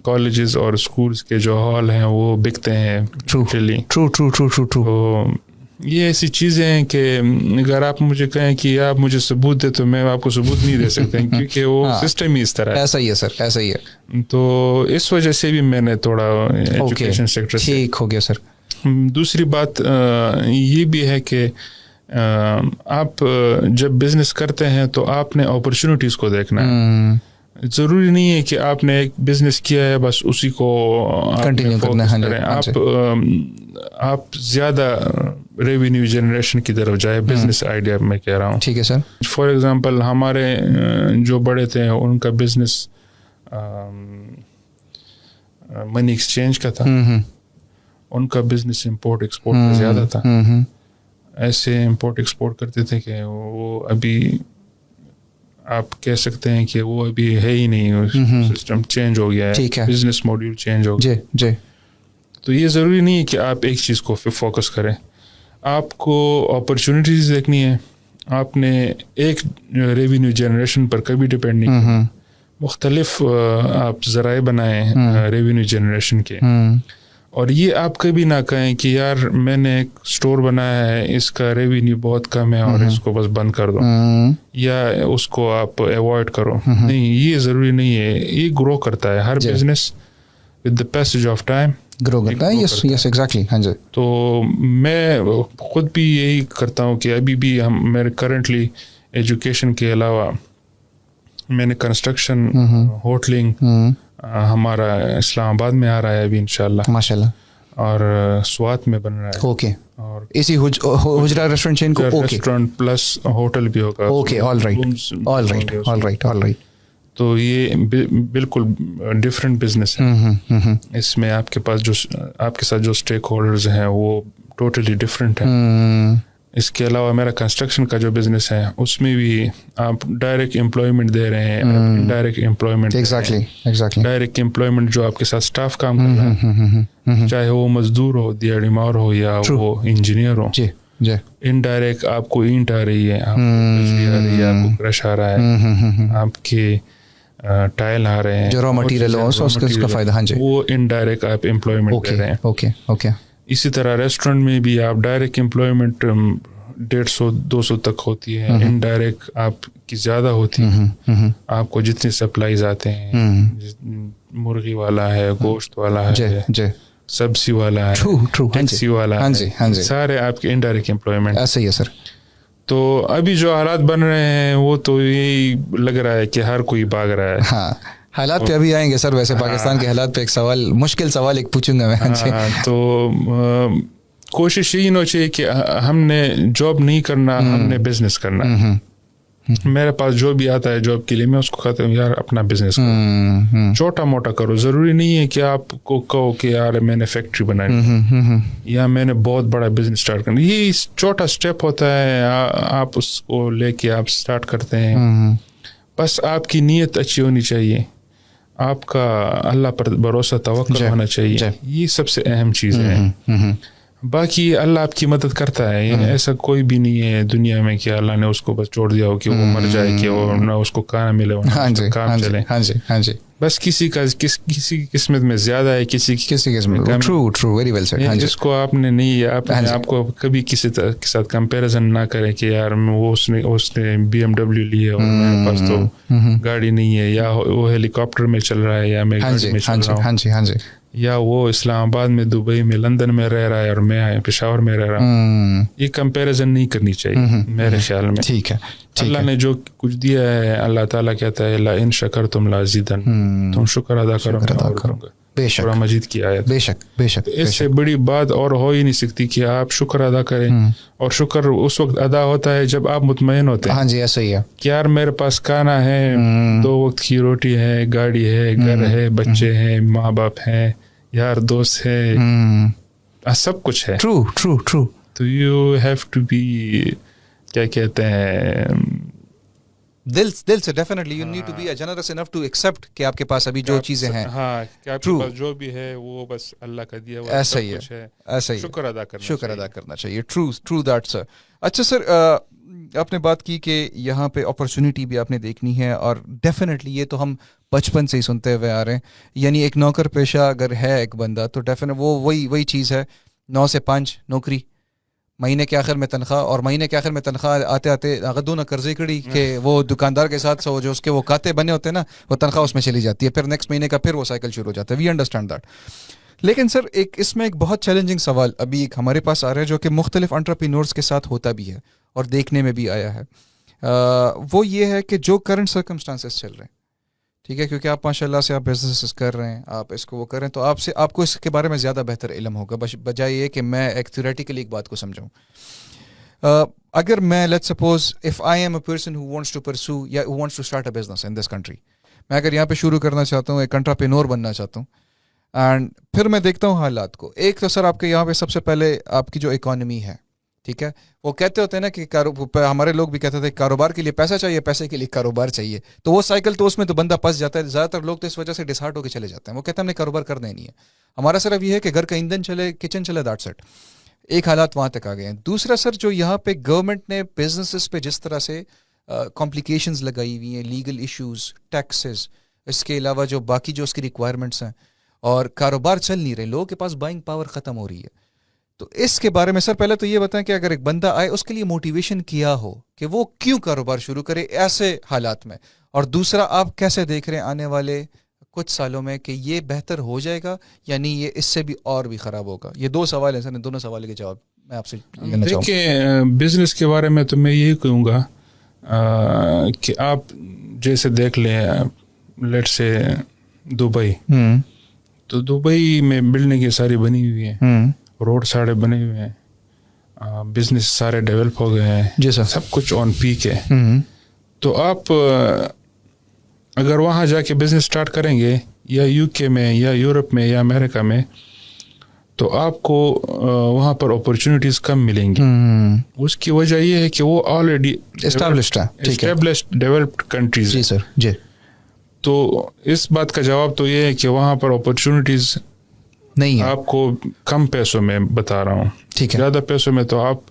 کالجز اور اسکولس کے جو ہال ہیں وہ بکتے ہیں. ٹرو. یہ ایسی چیزیں ہیں کہ اگر آپ مجھے کہیں کہ آپ مجھے ثبوت دے, تو میں آپ کو ثبوت نہیں دے سکتا, کیونکہ وہ سسٹم ہی اس طرح ہے. ایسا ہی ہے سر, ایسا ہی ہے. تو اس وجہ سے بھی میں نے تھوڑا ایجوکیشن سیکٹر سے ٹھیک ہو گیا سر. دوسری بات یہ بھی ہے کہ آپ جب بزنس کرتے ہیں تو آپ نے اپرچونیٹیز کو دیکھنا ہے. ضروری نہیں ہے کہ آپ نے ایک بزنس کیا ہے بس اسی کو کنٹینیو کرنا ہے. آپ زیادہ ریونیو جنریشن کی طرف جائے, بزنس آئیڈیا میں کہہ رہا ہوں. ٹھیک ہے سر. فار ایگزامپل ہمارے جو بڑے تھے ان کا بزنس منی ایکسچینج کا تھا, ان کا بزنس امپورٹ ایکسپورٹ کا زیادہ تھا. ایسے امپورٹ ایکسپورٹ کرتے تھے کہ وہ ابھی آپ کہہ سکتے ہیں کہ وہ ابھی ہے ہی نہیں, سسٹم چینج ہو گیا ہے, بزنس ماڈیول چینج ہو گیا. جی. تو یہ ضروری نہیں ہے کہ آپ ایک چیز کو فوکس کریں, آپ کو اپرچونیٹیز دیکھنی ہے. آپ نے ایک ریونیو جنریشن پر کبھی ڈپینڈ نہیں کرنا, مختلف آپ ذرائع بنائیں ریونیو جنریشن کے. اور یہ آپ کبھی نہ کہیں کہ یار میں نے ایک اسٹور بنایا ہے, اس کا ریونیو بہت کم ہے اور اس کو بس بند کر دو, یا اس کو آپ ایوائڈ کرو. نہیں, یہ ضروری نہیں ہے, یہ گرو کرتا ہے. ہر business with the passage of time grow کرتا ہے. Yes yes exactly. ہاں جی. تو میں خود بھی یہی کرتا ہوں کہ ابھی بھی میرے کرنٹلی ایجوکیشن کے علاوہ میں نے کنسٹرکشن, ہوٹلنگ, ہمارا اسلام آباد میں آ رہا ہے ابھی انشاءاللہ, ماشاءاللہ, اور سوات میں بن رہا ہے. اوکے. اور اسی حجرہ ریسٹورینٹ چین کو ریسٹورینٹ پلس ہوٹل بھی ہوگا. Okay, all right. تو یہ بالکل ڈفرینٹ بزنس ہے. اس میں آپ کے ساتھ جو اسٹیک ہولڈرز ہیں وہ ٹوٹلی ڈفرینٹ ہیں. اس کے علاوہ میرا کنسٹرکشن کا جو بزنس ہے اس میں بھی آپ ڈائریکٹ امپلائمنٹ دے رہے ہیں, direct employment. Exactly. Direct employment جو آپ کے ساتھ اسٹاف کام کر رہا ہے, چاہے وہ مزدور ہو, دیہڑی مار ہو, یا وہ انجینئر ہو. جی جی انڈائریکٹ آپ کو اینٹ آ رہی ہے, آپ کو بجلی آ رہی ہے, آپ کو کرش آ رہا ہے, آپ کے ٹائل آ رہے ہیں, جو را مٹیریل ہو اس کا فائدہ. ہاں جی, وہ انڈائریکٹ آپ امپلائمنٹ دے رہے ہیں. Okay okay. اسی طرح ریسٹورینٹ میں بھی آپ ڈائریکٹ امپلائمنٹ 150-200 تک ہوتی ہے, انڈائریکٹ آپ کی زیادہ ہوتی ہے. آپ کو جتنے سپلائیز آتے ہیں, مرغی والا ہے, گوشت والا ہے, سبزی والا ہے, ٹیکسی والا ہے, سارے آپ کے انڈائریکٹ امپلائمنٹ. ایسا ہی ہے سر. تو ابھی جو حالات بن رہے ہیں وہ تو یہی لگ رہا ہے کہ ہر کوئی بھاگ رہا ہے. ہاں, حالات پہ ابھی آئیں گے سر. ویسے پاکستان کے حالات پہ ایک سوال, مشکل سوال ایک پوچھوں گا میں. تو کوشش یہی ہونا چاہیے کہ ہم نے جاب نہیں کرنا, ہم نے بزنس کرنا. میرے پاس جو بھی آتا ہے جاب کے لیے میں اس کو کہتا ہوں یار اپنا بزنس کرو, چھوٹا موٹا کرو. ضروری نہیں ہے کہ آپ کو کہو کہ یار میں نے فیکٹری بنانی یا میں نے بہت بڑا بزنس اسٹارٹ کرنا. یہ چھوٹا اسٹیپ ہوتا ہے, آپ اس کو لے کے آپ اسٹارٹ کرتے ہیں. بس آپ کی نیت اچھی ہونی چاہیے, آپ کا اللہ پر بھروسہ توکل ہونا چاہیے. یہ سب سے اہم چیز ہے. باقی اللہ آپ کی مدد کرتا ہے. ایسا کوئی بھی نہیں ہے دنیا میں کہ اللہ نے اس کو بس چھوڑ دیا ہو کہ وہ مر جائے, کہ وہ نہ اس کو کام ملے نہ کام چلے. بس کسی قسمت میں زیادہ ہے, کسی قسمت میں کم. True very well said. جس کو آپ نے نہیں, آپ کو کبھی کسی کے ساتھ کمپیریزن نہ کریں کہ یار وہ اس نے BMW لی ہے اور میرے پاس تو گاڑی نہیں ہے, یا وہ ہیلی کاپٹر میں چل رہا ہے یا میں گاڑی میں چل رہا ہوں, یا وہ اسلام آباد میں, دبئی میں, لندن میں رہ رہا ہے اور میں پشاور میں رہ رہا ہوں. یہ کمپیریزن نہیں کرنی چاہیے میرے خیال میں. ٹھیک ہے, اللہ نے جو کچھ دیا ہے, اللہ تعالیٰ کہتا ہے لا ان شکرتم لازیدن, تم شکر ادا کرو میں اور کروں گا. بے شک, قرآن مجید کی آیت. بے شک بے شک. اس سے بڑی بات اور ہو ہی نہیں سکتی کہ آپ شکر ادا کریں. اور شکر اس وقت ادا ہوتا ہے جب آپ مطمئن ہوتے ہیں. ہاں جی, ایسا ہی ہے کہ یار میرے پاس کھانا ہے, 2 وقت کی روٹی ہے, گاڑی ہے, گھر ہے, بچے ہیں, ماں باپ ہیں, یار دوست ہے, سب کچھ ہے. ٹرو. تو یو ہیو ٹو بی, کیا کہتے ہیں, دل سے definitely you need to be generous enough to accept کہ آپ کے پاس ابھی جو چیزیں ہیں, ہاں کہ آپ کے پاس جو بھی ہے وہ بس اللہ کا دیا ہوا ایسا ہی ہے, ایسا ہی شکر ادا کرنا چاہیے. True that sir. اچھا سر, آپ نے بات کی کہ یہاں پہ اپرچونیٹی بھی آپ نے دیکھنی ہے, اور ڈیفینیٹلی یہ تو ہم بچپن سے ہی سنتے ہوئے آ رہے ہیں. یعنی ایک نوکر پیشہ اگر ہے ایک بندہ تو ڈیفینیٹ وہ وہی چیز ہے, 9 سے 5 نوکری, مہینے کے آخر میں تنخواہ, اور مہینے کے آخر میں تنخواہ آتے غدوں نہ قرضے کڑی کہ وہ دکاندار کے ساتھ جو اس کے وہ کھاتے بنے ہوتے ہیں نا, وہ تنخواہ اس میں چلی جاتی ہے, پھر نیکسٹ مہینے کا پھر وہ سائیکل شروع ہو جاتا ہے. We understand that. لیکن سر اس میں ایک بہت چیلنجنگ سوال ابھی ایک ہمارے پاس آ رہا ہے جو کہ مختلف انٹرپرینورس کے ساتھ ہوتا بھی ہے اور دیکھنے میں بھی آیا ہے. وہ یہ ہے کہ جو کرنٹ سرکمسٹانسز چل رہے ہیں, ٹھیک ہے, کیونکہ آپ ماشاء اللہ سے آپ بزنس کر رہے ہیں, آپ اس کو وہ کر رہے ہیں, تو آپ کو اس کے بارے میں زیادہ بہتر علم ہوگا بجائے یہ کہ میں ایک تھیوریٹیکلی ایک بات کو سمجھاؤں. اگر میں let's suppose if I am a person who wants to pursue یا who wants to start a business in this country, میں اگر یہاں پہ شروع کرنا چاہتا ہوں, ایک انٹرپرینور بننا چاہتا ہوں, اینڈ پھر میں دیکھتا ہوں حالات کو. ایک تو سر آپ کے یہاں پہ سب سے پہلے آپ کی جو اکانومی ہے, ٹھیک ہے, وہ کہتے ہوتے ہیں نا کہ ہمارے لوگ بھی کہتے تھے کاروبار کے لیے پیسہ چاہیے, پیسے کے لیے کاروبار چاہیے, تو وہ سائیکل تو اس میں تو بندہ پھنس جاتا ہے. زیادہ تر لوگ تو اس وجہ سے ڈسہارٹ ہو کے چلے جاتے ہیں, وہ کہتے ہیں ہم نے کاروبار کرنا ہی نہیں ہے. ہمارا صرف یہ ہے کہ گھر کا ایندھن چلے, کچن چلے, دیٹس اٹ. ایک حالات وہاں تک آ گئے ہیں. دوسرا سر جو یہاں پہ گورنمنٹ نے بزنسز پہ جس طرح سے کمپلیکیشنز لگائی ہوئی ہیں, لیگل ایشوز, ٹیکسز, اس کے علاوہ جو باقی جو اس کی ریکوائرمنٹس ہیں, اور کاروبار چل نہیں رہے, لوگوں کے پاس بائنگ پاور ختم ہو رہی ہے. تو اس کے بارے میں سر پہلے تو یہ بتائیں کہ اگر ایک بندہ آئے اس کے لیے موٹیویشن کیا ہو کہ وہ کیوں کاروبار شروع کرے ایسے حالات میں, اور دوسرا آپ کیسے دیکھ رہے ہیں آنے والے کچھ سالوں میں کہ یہ بہتر ہو جائے گا یعنی یہ اس سے بھی اور بھی خراب ہوگا. یہ 2 سوال ہیں سر, دونوں سوالوں کے جواب میں آپ سے لینا چاہوں گا. دیکھیں بزنس کے بارے میں تو میں یہی کہوں گا کہ آپ جیسے دیکھ لیں لیٹ سے دبئی, تو دبئی میں بلڈنگیں ساری بنی ہوئی ہیں, روڈ سارے بنے ہوئے ہیں, بزنس سارے ڈیولپ ہو گئے ہیں, جی سر, سب کچھ آن پیک ہے. تو آپ اگر وہاں جا کے بزنس اسٹارٹ کریں گے یا UK میں یا یورپ میں یا امریکہ میں, تو آپ کو وہاں پر اپرچونیٹیز کم ملیں گی. اس کی وجہ یہ ہے کہ وہ آلریڈی اسٹیبلشڈ ڈیولپڈ کنٹریز. جی سر, جی. تو اس بات کا جواب تو یہ ہے کہ وہاں پر اپرچونیٹیز نہیں ہے. آپ کو کم پیسوں میں بتا رہا ہوں, ٹھیک ہے, زیادہ پیسوں میں تو آپ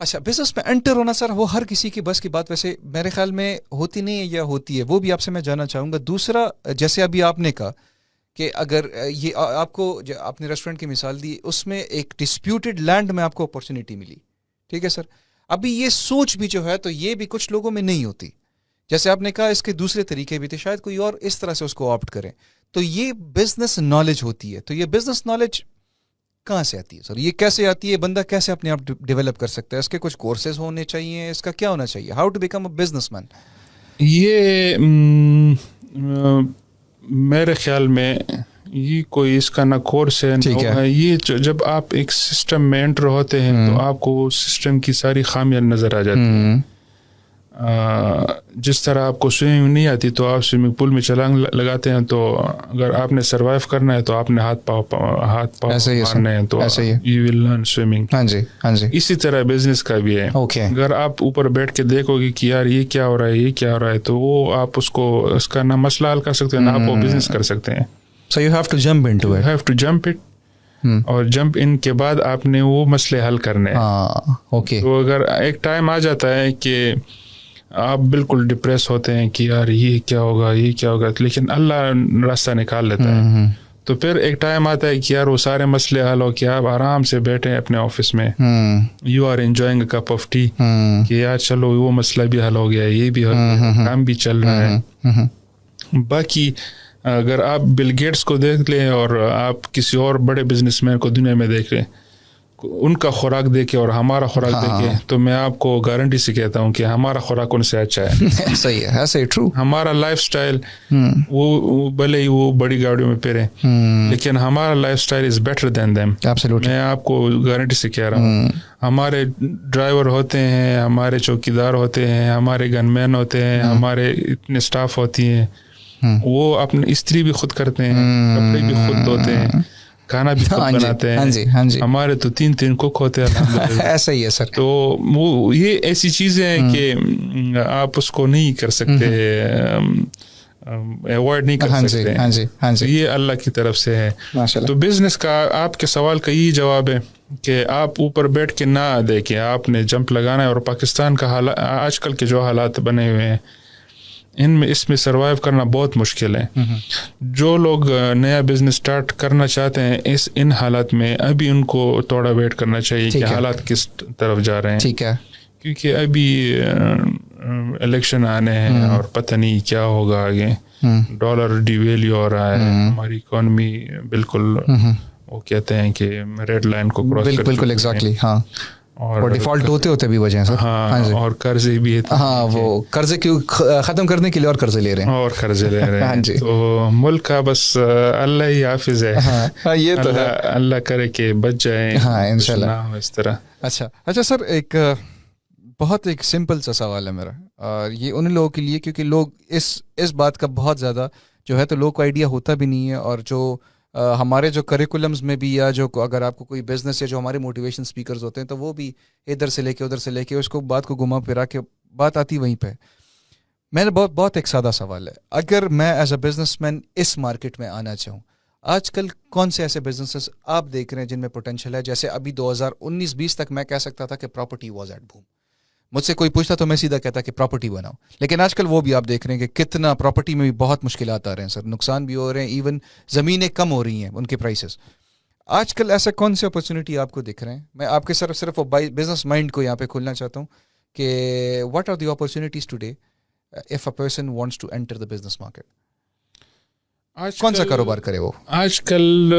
اچھا بزنس میں انٹر ہونا سر وہ ہر کسی کی بس کی بات ویسے میرے خیال میں ہوتی نہیں ہے یا ہوتی ہے, وہ بھی آپ سے میں جاننا چاہوں گا. دوسرا جیسے ابھی آپ نے کہا کہ اگر یہ آپ کو آپ نے ریسٹورینٹ کی مثال دی, اس میں ایک ڈسپیوٹیڈ لینڈ میں آپ کو اپارچونیٹی ملی, ٹھیک ہے سر. ابھی یہ سوچ بھی جو ہے تو یہ بھی کچھ لوگوں میں نہیں ہوتی, جیسے آپ نے کہا اس کے دوسرے طریقے بھی تھے, شاید کوئی اور اس طرح سے اس کو آپٹ کریں. تو یہ بزنس نالج ہوتی ہے, تو یہ بزنس نالج کہاں سے آتی ہے سر, یہ کیسے آتی ہے, بندہ کیسے اپنے آپ ڈیولپ کر سکتا ہے, اس کے کچھ کورسز ہونے چاہیے, اس کا کیا ہونا چاہیے, how to become a businessman? یہ میرے خیال میں یہ کوئی اس کا نہ کورس ہے نہ ہے. یہ جب آپ ایک سسٹم میں انٹر ہوتے ہیں تو آپ کو سسٹم کی ساری خامیاں نظر آ جاتی ہیں. جس طرح آپ کو سوئمنگ نہیں آتی تو آپ سوئمنگ پول میں چھلانگ لگاتے ہیں, تو اگر آپ نے سروائیو کرنا ہے تو آپ نے ہاتھ پاؤ مارنے ہیں تو یو ول لرن سوئمنگ. ہاں جی ہاں جی. اسی طرح بزنس کا بھی ہے. اگر آپ اوپر بیٹھ کے دیکھو گے کہ یار یہ کیا ہو رہا ہے یہ کیا ہو رہا ہے, تو وہ آپ اس کا نہ مسئلہ حل کر سکتے ہیں نہ آپ وہ بزنس کر سکتے ہیں. So you have to jump into it. You have to jump it. اور جمپ ان کے بعد آپ نے وہ مسئلے حل کرنے ہیں. تو اگر ایک ٹائم آ جاتا ہے کہ آپ بالکل ڈپریس ہوتے ہیں کہ یار یہ کیا ہوگا یہ کیا ہوگا, لیکن اللہ راستہ نکال لیتا ہے. تو پھر ایک ٹائم آتا ہے کہ یار وہ سارے مسئلے حل ہو کہ آپ آرام سے بیٹھیں اپنے آفس میں, you are enjoying a cup of tea, کہ یار چلو وہ مسئلہ بھی حل ہو گیا, یہ بھی حل ہو گیا, کام بھی چل رہا ہے. باقی اگر آپ بل گیٹس کو دیکھ لیں اور آپ کسی اور بڑے بزنس مین کو دنیا میں دیکھ لیں, ان کا خوراک دیکھیں اور ہمارا خوراک دیکھیں, تو میں آپ کو گارنٹی سے کہتا ہوں کہ ہمارا خوراک ان سے اچھا ہے. صحیح ہے, صحیح ٹرو. ہمارا لائف سٹائل وہ بھلے ہی وہ بڑی گاڑیوں میں پھریں, لیکن ہمارا life style is better than them. میں آپ کو گارنٹی سے کہہ رہا ہوں. ہمارے ڈرائیور ہوتے ہیں, ہمارے چوکیدار ہوتے ہیں, ہمارے گن مین ہوتے ہیں, ہمارے اتنے سٹاف ہوتی ہیں, وہ اپنے استری بھی خود کرتے ہیں, کپڑے بھی خود دھوتے ہیں, کھانا بھی خود بناتے ہیں. ہمارے تو 3 کوک ہوتے ہیں. ایسا ہی ہے سر. تو وہ یہ ایسی چیزیں ہیں کہ آپ اس کو نہیں کر سکتے, اوائڈ نہیں کر سکتے. یہ اللہ کی طرف سے ہے. تو بزنس کا آپ کے سوال کا یہی جواب ہے کہ آپ اوپر بیٹھ کے نہ دیکھیں, آپ نے جمپ لگانا ہے. اور پاکستان کا حالات آج کل کے جو حالات بنے ہوئے ہیں اس میں سروائیو کرنا بہت مشکل ہے. جو لوگ نیا بزنس سٹارٹ کرنا چاہتے ہیں ان حالات میں, ابھی ان کو تھوڑا ویٹ کرنا چاہیے کہ حالات کس طرف جا رہے ہیں. ٹھیک ہے, کیونکہ ابھی الیکشن آنے ہیں اور پتہ نہیں کیا ہوگا آگے. ڈالر ڈی ویلیو ہو رہا ہے, ہماری اکانومی بالکل وہ کہتے ہیں کہ ریڈ لائن کو کراس کر, بالکل ایگزیکٹلی. ہاں, اور ڈیفالٹ ہوتے بھی وجہ سر. ہاں, اور قرضے بھی ہے. ہاں, وہ قرضے کیوں ختم کرنے کے لیے اور قرضے لے رہے ہیں. تو ملک کا بس اللہ ہی حافظ ہے. یہ تو اللہ کرے کہ بچ جائیں. ہاں انشاءاللہ اس طرح. اچھا سر, ایک بہت سمپل سا سوال ہے میرا, اور یہ ان لوگوں کے لیے کیونکہ لوگ اس بات کا بہت زیادہ جو ہے تو لوگوں کو آئیڈیا ہوتا بھی نہیں ہے, اور جو ہمارے جو کریکولمز میں بھی, یا جو اگر آپ کو کوئی بزنس یا جو ہمارے موٹیویشن اسپیکرز ہوتے ہیں تو وہ بھی ادھر سے لے کے ادھر سے لے کے اس کو بات کو گھما پھرا کے بات آتی وہیں پہ. میں نے بہت ایک سادہ سوال ہے, اگر میں ایز اے بزنس مین اس مارکیٹ میں آنا چاہوں, آج کل کون سے ایسے بزنسز آپ دیکھ رہے ہیں جن میں پوٹینشیل ہے؟ جیسے ابھی 2019-20 تک میں کہہ سکتا تھا کہ پراپرٹی واز ایٹ بوم, مجھ سے کوئی پوچھتا تو میں سیدھا کہتا کہ پراپرٹی بناؤ. لیکن آج کل وہ بھی آپ دیکھ رہے ہیں کہ کتنا پراپرٹی میں بھی بہت مشکلات آ رہے ہیں سر, نقصان بھی ہو رہے ہیں, ایون زمینیں کم ہو رہی ہیں ان کے پرائسز. آج کل ایسا کون سی اپرچونیٹی آپ کو دکھ رہے ہیں؟ میں آپ کے صرف بزنس مائنڈ کو یہاں پہ کھولنا چاہتا ہوں کہ what are the opportunities today if a person wants to enter the business market? کون سا کاروبار کرے وہ؟ آج کل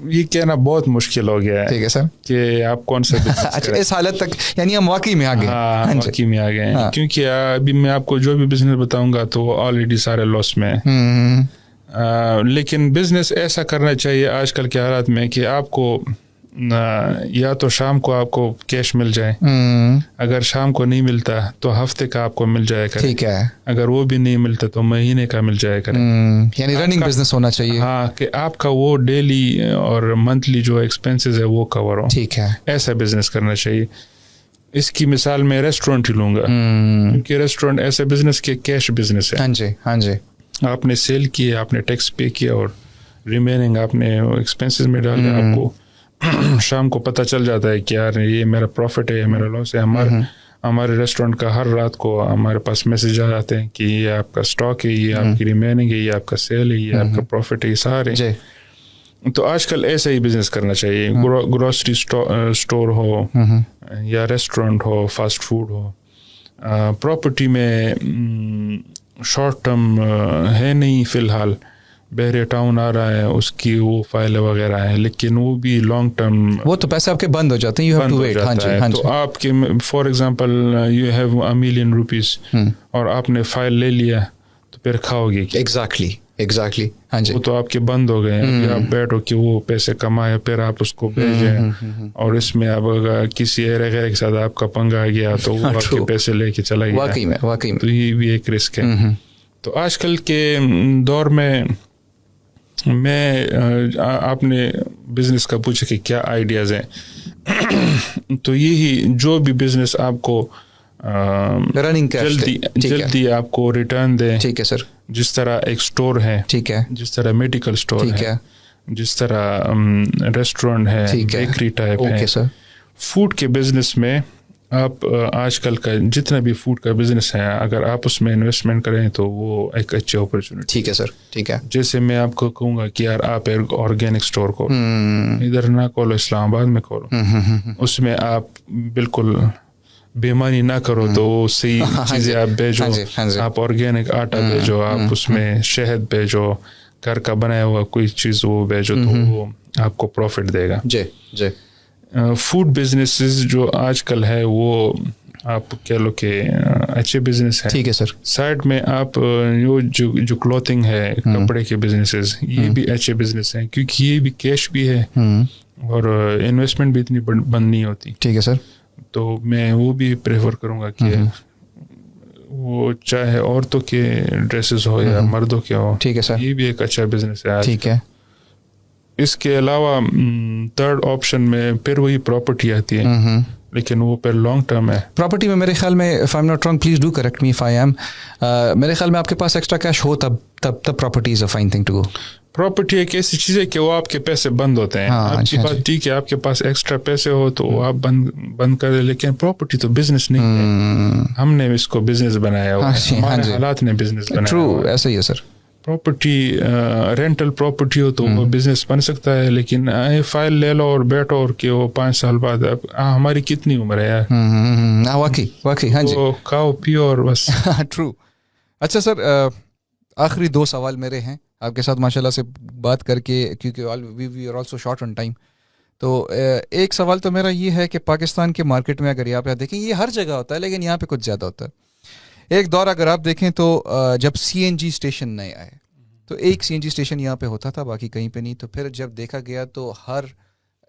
یہ کہنا بہت مشکل ہو گیا ہے. ٹھیک ہے سر, کہ آپ کون سا اچھا اس حالت تک یعنی ہم واقعی میں آ گئے. ہاں, واقعی میں آ گئے ہیں. کیونکہ ابھی میں آپ کو جو بھی بزنس بتاؤں گا تو وہ آلریڈی سارے لاس میں ہیں. لیکن بزنس ایسا کرنا چاہیے آج کل کے حالات میں کہ آپ کو یا تو شام کو آپ کو کیش مل جائے, اگر شام کو نہیں ملتا تو ہفتے کا آپ کو مل جائے گا. ٹھیک ہے, اگر وہ بھی نہیں ملتا تو مہینے کا مل جائے گا. یعنی رننگ بزنس ہونا چاہیے. ہاں, کہ آپ کا وہ ڈیلی اور منتھلی جو ایکسپینسز ہے وہ کور ہو. ٹھیک ہے, ایسا بزنس کرنا چاہیے. اس کی مثال میں ریسٹورینٹ ہی لوں گا, کیونکہ ریسٹورینٹ ایسا بزنس کہ کیش بزنس ہے. ہاں جی, ہاں جی. آپ نے سیل کیا, آپ نے ٹیکس پے کیا, اور ریمیننگ آپ نے ایکسپینسز میں ڈال دیا. آپ کو شام کو پتہ چل جاتا ہے کہ یار یہ میرا پروفٹ ہے, یہ میرا لاس ہے. ہمارے ریسٹورینٹ کا ہر رات کو ہمارے پاس میسج آ جاتے ہیں کہ یہ آپ کا اسٹاک ہے, یہ آپ کی ریمیننگ ہے, یہ آپ کا سیل ہے, یہ آپ کا پروفٹ ہے, یہ سارے. تو آج کل ایسا ہی بزنس کرنا چاہیے. گروسری اسٹور ہو یا ریسٹورینٹ ہو, فاسٹ فوڈ ہو. پراپرٹی میں شارٹ ٹرم ہے نہیں فی الحال. بحریہ ٹاؤن آ رہا ہے, اس کی وہ فائل وغیرہ ہے, لیکن وہ بھی لانگ ٹرم, وہ تو پیسے آپ کے بند ہو جاتے ہیں, یو ہیو ٹو ویٹ. ہاں جی. تو آپ کے for example you have $1 million اور آپ نے فائل لے لیا تو پھر کھاؤ گے. ایگزیکٹلی. ہاں جی. وہ تو آپ کے بند ہو گئے ہیں. آپ بیٹھو کہ وہ پیسے کمائے, پھر آپ اس کو بھیجیں, اور اس میں اب کسی ایرے غیر کے ساتھ آپ کا پنگا آ گیا تو وہ آپ کے پیسے لے کے چلا گیا. واقعی میں تو یہ بھی ایک رسک ہے. تو آج کل کے دور میں آپ نے بزنس کا پوچھا کہ کیا آئیڈیاز ہیں, تو یہی جو بھی بزنس آپ کو جلدی آپ کو ریٹرن دے. ٹھیک ہے سر. جس طرح ایک اسٹور ہے, ٹھیک ہے, جس طرح میڈیکل اسٹور ہے, جس طرح ریسٹورینٹ ہے, بیکری ٹائپ ہے. فوڈ کے بزنس میں آپ آج کل کا جتنا بھی فوڈ کا بزنس ہے, اگر آپ اس میں انویسٹمنٹ کریں تو وہ ایک اچھی اپرچونیٹی. ٹھیک ہے سر. ٹھیک ہے. جیسے میں آپ کو کہوں گا کہ یار آپ ایک آرگینک اسٹور کھولو, ادھر نہ کھولو, اسلام آباد میں کھولو. اس میں آپ بالکل بےمانی نہ کرو, تو وہ صحیح چیزیں آپ بھیجو. آپ آرگینک آٹا بھیجو, آپ اس میں شہد بھیجو, گھر کا بنایا ہوا کوئی چیز وہ بھیجو, تو وہ آپ کو پروفٹ دے گا. جی جی. فوڈ بزنسز جو آج کل ہے وہ آپ کہہ لو کہ اچھے بزنس ہیں. ٹھیک ہے سر. سائڈ میں آپ جو کلوتھنگ ہے, کپڑے کے بزنسز, یہ بھی اچھے بزنس ہیں, کیونکہ یہ بھی کیش بھی ہے اور انویسٹمنٹ بھی اتنی بند نہیں ہوتی. ٹھیک ہے سر. تو میں وہ بھی پریفر کروں گا کہ وہ چاہے عورتوں کے ڈریسز ہو یا مردوں کے ہو. ٹھیک ہے سر. یہ بھی ایک اچھا بزنس ہے. ٹھیک ہے. اس کے علاوہ تھرڈ آپشن میں پھر وہی پراپرٹی آتی ہے, لیکن وہ پھر لانگ ٹرم ہے. پراپرٹی میں میرے خیال میں, if I'm not wrong, please do correct me if I am, میرے خیال میں آپ کے پاس ایکسٹرا کیش ہو تب property is a fine thing to go. Property ایک ایسی چیز ہے کہ وہ آپ کے پیسے بند ہوتے ہیں. آپ کی بات ٹھیک ہے, آپ کے پاس ایکسٹرا پیسے ہو تو آپ بند کر دیں, لیکن پراپرٹی تو بزنس نہیں ہے. ہم نے اس کو بزنس بنایا ہوا ہے, ہمارے حالات نے بزنس بنایا. ٹرو, ایسا ہی ہے سر. پراپرٹی رینٹل پراپرٹی ہو تو وہ بزنس بن سکتا ہے, لیکن فائل لے لو اور بیٹھو اور کہ وہ 5 سال بعد ہماری کتنی عمر ہے یار. واقعی. ہاں جی. کھاؤ پیو اور بس. ٹرو. اچھا سر, آخری 2 سوال میرے ہیں آپ کے ساتھ ماشاء اللہ سے بات کر کے, کیونکہ we are also short on time. تو ایک سوال تو میرا یہ ہے کہ پاکستان کے مارکیٹ میں اگر یہاں پہ دیکھیں, یہ ہر جگہ ہوتا ہے لیکن یہاں پہ کچھ زیادہ ہوتا ہے. ایک دور اگر آپ دیکھیں تو جب CNG اسٹیشن نئے آئے تو ایک CNG اسٹیشن یہاں پہ ہوتا تھا, باقی کہیں پہ نہیں. تو پھر جب دیکھا گیا تو ہر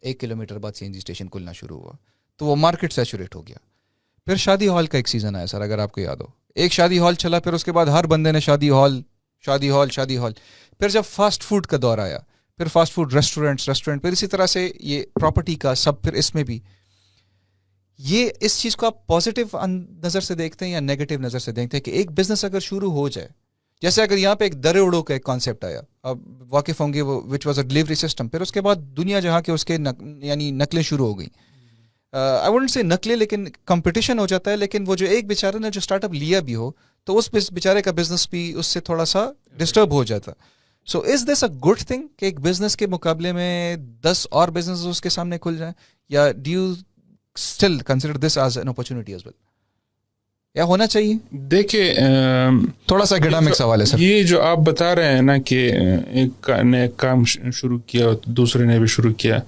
1 کلومیٹر بعد CNG اسٹیشن کھلنا شروع ہوا, تو وہ مارکیٹ سیچوریٹ ہو گیا. پھر شادی ہال کا ایک سیزن آیا سر, اگر آپ کو یاد ہو, ایک شادی ہال چلا, پھر اس کے بعد ہر بندے نے شادی ہال. پھر جب فاسٹ فوڈ کا دور آیا, پھر فاسٹ فوڈ ریسٹورینٹ, پھر اسی طرح سے یہ پراپرٹی کا سب, پھر اس میں بھی. یہ اس چیز کو آپ پازیٹیو نظر سے دیکھتے ہیں یا نیگیٹو نظر سے دیکھتے ہیں کہ ایک بزنس اگر شروع ہو جائے, جیسے اگر یہاں پہ ایک درے اڑو کا ایک کانسیپٹ آیا, آپ واقف ہوں گے, وہ which was a delivery system, پھر اس کے بعد دنیا جہاں کے اس کے یعنی نقلیں شروع ہو گئیں. آئی ووڈنٹ سے نقلیں, لیکن کمپٹیشن ہو جاتا ہے. لیکن وہ جو ایک بیچارے نے جو اسٹارٹ اپ لیا بھی ہو, تو اس بیچارے کا بزنس بھی اس سے تھوڑا سا ڈسٹرب ہو جاتا. سو از دس اے گڈ تھنگ کہ ایک بزنس کے مقابلے میں 10 اور بزنس اس کے سامنے کھل جائیں, یا do you still consider this as an opportunity as well, یا ہونا چاہیے؟ دیکھیے, تھوڑا سا اکیڈمک سوال ہے سر. یہ جو آپ بتا رہے ہیں نا کہ ایک نے ایک کام شروع کیا اور دوسرے نے بھی شروع کیا,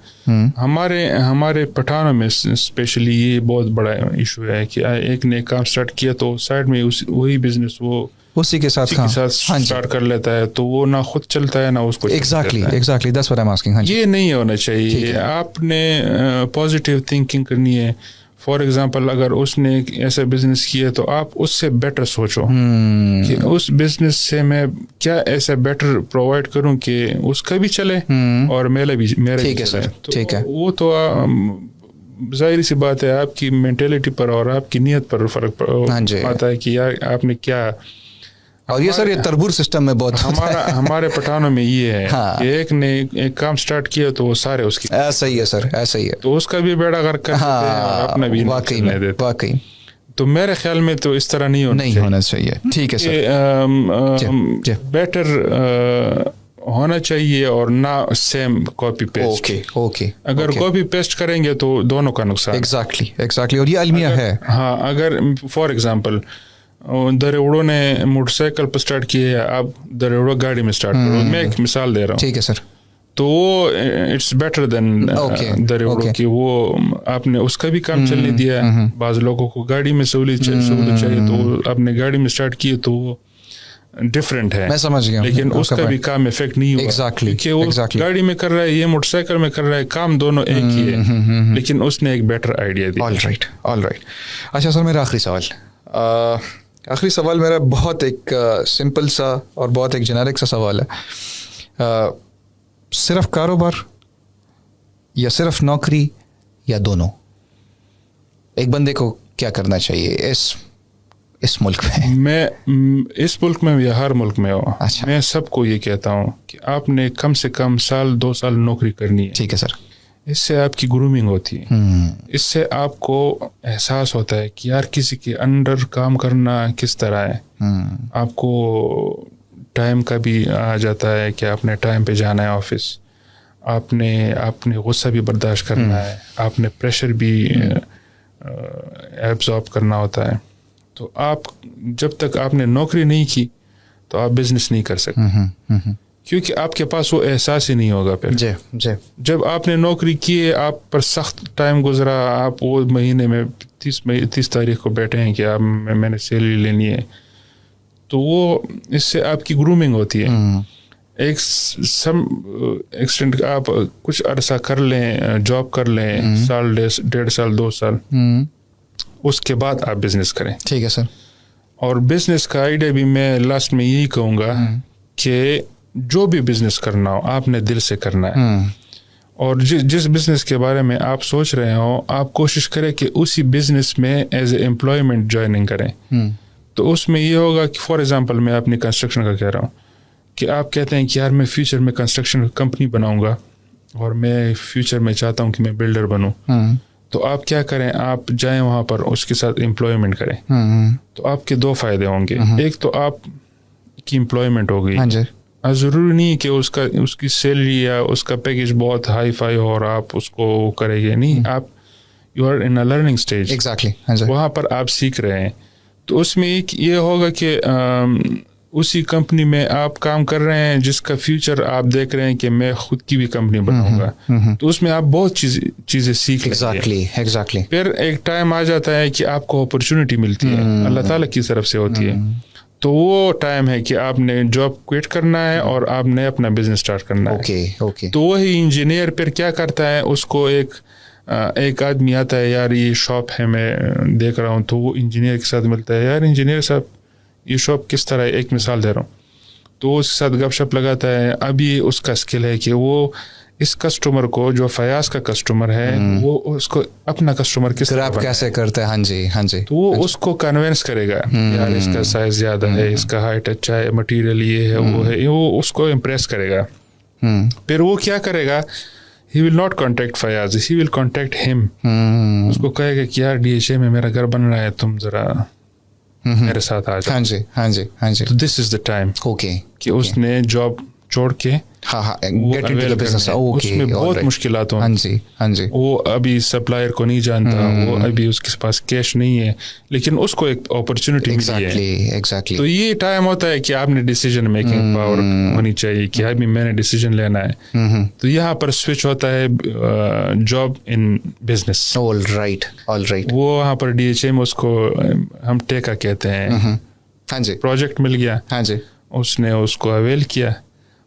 ہمارے پٹھانوں میں اسپیشلی یہ بہت بڑا ایشو ہے کہ ایک نے کام اسٹارٹ کیا تو سائڈ میں وہی بزنس وہ اسی کے ساتھ اسٹارٹ کر لیتا ہے, تو وہ نہ خود چلتا ہے نہ اس کو. Exactly that's what I am asking. یہ نہیں ہونا چاہیے. آپ نے پازیٹیو تھنکنگ کرنی ہے. فار ایگزامپل اگر اس نے ایک ایسا بزنس کیا تو آپ اس سے بیٹر سوچو کہ اس بزنس سے میں کیا ایسا بیٹر پرووائڈ کروں کہ اس کا بھی چلے اور میرا بھی چلے. وہ تو ظاہری سی بات ہے, آپ کی مینٹیلٹی پر اور آپ کی نیت پر فرق آتا ہے کہ یار آپ نے کیا اور یہ سر یہ تربور سسٹم میں بہت ہمارے پٹھانوں میں یہ ہے کہ ایک نے ایک کام سٹارٹ کیا تو وہ سارے اس کی ایسا ہی ہے سر, ایسا ہی ہے, تو اس کا بھی بیڑا غرق کر دیتے ہیں اور اپنا بھی نہیں دیتے. واقعی تو میرے خیال میں تو اس طرح نہیں ہونا چاہیے. ٹھیک ہے سر, بیٹر ہونا چاہیے اور نہ سیم کاپی پیسٹ. اوکے اگر کاپی پیسٹ کریں گے تو دونوں کا نقصان. ایگزیکٹلی, اور یہ المیہ ہے. ہاں, اگر فار ایگزامپل دریوڑوں نے موٹر سائیکل پر اسٹارٹ کیا ہے, اب دریوڑوں گاڑی میں اسٹارٹ کرو, میں ایک مثال دے رہا ہوں. ٹھیک ہے سر. تو وہ اٹس بیٹر دین دریوڑوں کی, وہ آپ نے اس کا بھی کام چلنے دیا. بعض لوگوں کو گاڑی میں سہولت چاہیے تو آپ نے گاڑی میں اسٹارٹ کیے تو وہ ڈفرینٹ ہے, میں سمجھ گیا, لیکن اس کا بھی کام افیکٹ نہیں ہوا کہ وہ گاڑی میں کر رہا ہے, یہ موٹر سائیکل میں کر رہا ہے, کام دونوں ایک ہی ہے, لیکن اس نے ایک بیٹر آئیڈیا دیا. All right. اچھا سر, میرا آخری سوال میرا بہت ایک سمپل سا اور بہت ایک جنرک سا سوال ہے. صرف کاروبار یا صرف نوکری یا دونوں؟ ایک بندے کو کیا کرنا چاہیے اس ملک میں؟ میں اس ملک میں یا ہر ملک میں ہوں, میں سب کو یہ کہتا ہوں کہ آپ نے کم سے کم 1-2 سال نوکری کرنی ہے. ٹھیک ہے سر. اس سے آپ کی گرومنگ ہوتی ہے, اس سے آپ کو احساس ہوتا ہے کہ یار کسی کے انڈر کام کرنا کس طرح ہے. آپ کو ٹائم کا بھی آ جاتا ہے کہ آپ نے ٹائم پہ جانا ہے آفس, آپ نے غصہ بھی برداشت کرنا ہے, آپ نے پریشر بھی ایبزارب کرنا ہوتا ہے. تو آپ جب تک آپ نے نوکری نہیں کی تو آپ بزنس نہیں کر سکتے, کیونکہ آپ کے پاس وہ احساس ہی نہیں ہوگا. پھر جب آپ نے نوکری کی ہے, آپ پر سخت ٹائم گزرا, آپ وہ مہینے میں 30 تاریخ کو بیٹھے ہیں کہ آپ میں نے سیلری لینی ہے, تو وہ اس سے آپ کی گرومنگ ہوتی ہے. ایک سم ایکسٹینٹ آپ کچھ عرصہ کر لیں, جاب کر لیں, 1.5 سال 2 سال, اس کے بعد آپ بزنس کریں. ٹھیک ہے سر. اور بزنس کا آئیڈیا بھی میں لاسٹ میں یہی کہوں گا کہ جو بھی بزنس کرنا ہو آپ نے دل سے کرنا ہے, اور جس بزنس کے بارے میں آپ سوچ رہے ہو آپ کوشش کریں کہ اسی بزنس میں ایز اے امپلائمنٹ جوائننگ کریں. تو اس میں یہ ہوگا کہ فار ایگزامپل میں اپنی کنسٹرکشن کا کہہ رہا ہوں کہ آپ کہتے ہیں کہ یار میں فیوچر میں کنسٹرکشن کمپنی بناؤں گا اور میں فیوچر میں چاہتا ہوں کہ میں بلڈر بنوں. تو آپ کیا کریں, آپ جائیں وہاں پر اس کے ساتھ امپلائمنٹ کریں. تو آپ کے 2 فائدے ہوں گے. ایک تو آپ کی امپلائمنٹ ہو گئی, ضروری نہیں کہ اس کی سیلری یا اس کا پیکیج بہت ہائی فائی ہو اور آپ اس کو کریں گے, نہیں, آپ you are in a learning stage. وہاں پر آپ سیکھ رہے ہیں. تو اس میں ایک یہ ہوگا کہ اسی کمپنی میں آپ کام کر رہے ہیں جس کا فیوچر آپ دیکھ رہے ہیں کہ میں خود کی بھی کمپنی بناؤں گا. تو اس میں آپ بہت چیزیں سیکھ لیتے ہیں. پھر ایک ٹائم آ جاتا ہے کہ آپ کو اپرچونٹی ملتی ہے, اللہ تعالیٰ کی طرف سے ہوتی ہے. تو وہ ٹائم ہے کہ آپ نے جاب کوئٹ کرنا ہے اور آپ نے اپنا بزنس اسٹارٹ کرنا ہے. تو وہی انجینئر پھر کیا کرتا ہے, اس کو ایک آدمی آتا ہے, یار یہ شاپ ہے میں دیکھ رہا ہوں, تو وہ انجینئر کے ساتھ ملتا ہے, یار انجینئر صاحب یہ شاپ کس طرح ہے, ایک مثال دے رہا ہوں. تو اس کے ساتھ گپ شپ لگاتا ہے. اب یہ اس کا اسکل ہے کہ وہ اس کسٹمر کو, جو فیاض کا کسٹمر ہے, وہ اس کو اپنا کسٹمر کس طرح کیسے کرتے ہیں. ہاں جی. تو وہ اس کو کنونس کرے گا, یار اس کا سائز زیادہ ہے, اس کا ہائٹ اچھا ہے, مٹیریل یہ ہے, وہ ہے, وہ اس کو امپریس کرے گا. پھر وہ کیا کرے گا, he will not contact Fayyaz, he will contact him. اس کو کہے گا کہ یار DHA میں میرا گھر بن رہا ہے, تم ذرا میرے ساتھ آ جاؤ. ہاں جی. تو دس از دا ٹائم کہ اس نے جاب چھوڑ کے اس میں بہت مشکلات ہوں. ہاں جی. وہ ابھی سپلائر کو نہیں جانتا, وہ ابھی اس کے پاس کیش نہیں ہے, لیکن اس کو ایک اپرچونٹی ملی ہے. تو یہ ٹائم ہوتا ہے کہ آپ نے ڈیسیجن میکنگ پاور ہونی چاہیے کہ ابھی میں نے ڈیسیجن لینا ہے. تو یہاں پر سوئچ ہوتا ہے job in business. All right. وہ وہاں پر DHA میں اس کو ہم ٹیکا کہتے ہیں. ہاں جی. پروجیکٹ مل گیا. ہاں جی. اس نے اس کو اویل کیا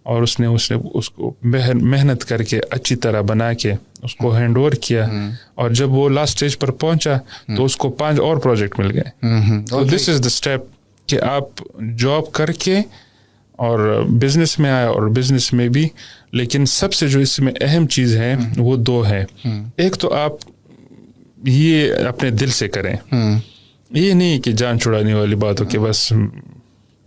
اور اس نے اس کو محنت کر کے اچھی طرح بنا کے اس کو ہینڈ اوور کیا, اور جب وہ لاسٹ اسٹیج پر پہنچا تو اس کو 5 اور پروجیکٹ مل گئے. تو دس از دا اسٹیپ کہ آپ جاب کر کے اور بزنس میں آئے, اور بزنس میں بھی, لیکن سب سے جو اس میں اہم چیز ہے وہ 2 ہے. ایک تو آپ یہ اپنے دل سے کریں, یہ نہیں کہ جان چھڑانے والی بات ہو کہ بس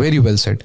Very well said.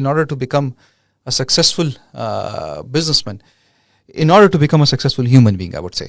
in order to become a successful businessman, in order to become a successful human being, I would say,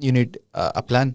you need a plan,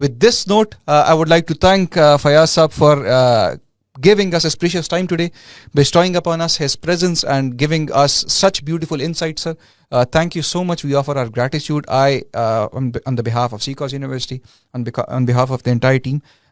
With this note, I would like to thank Fayaz Saab for giving us his precious time today, bestowing upon us his presence and giving us such beautiful insights, sir. Thank you so much. We offer our gratitude. On the behalf of CCOS University, on behalf of the entire team,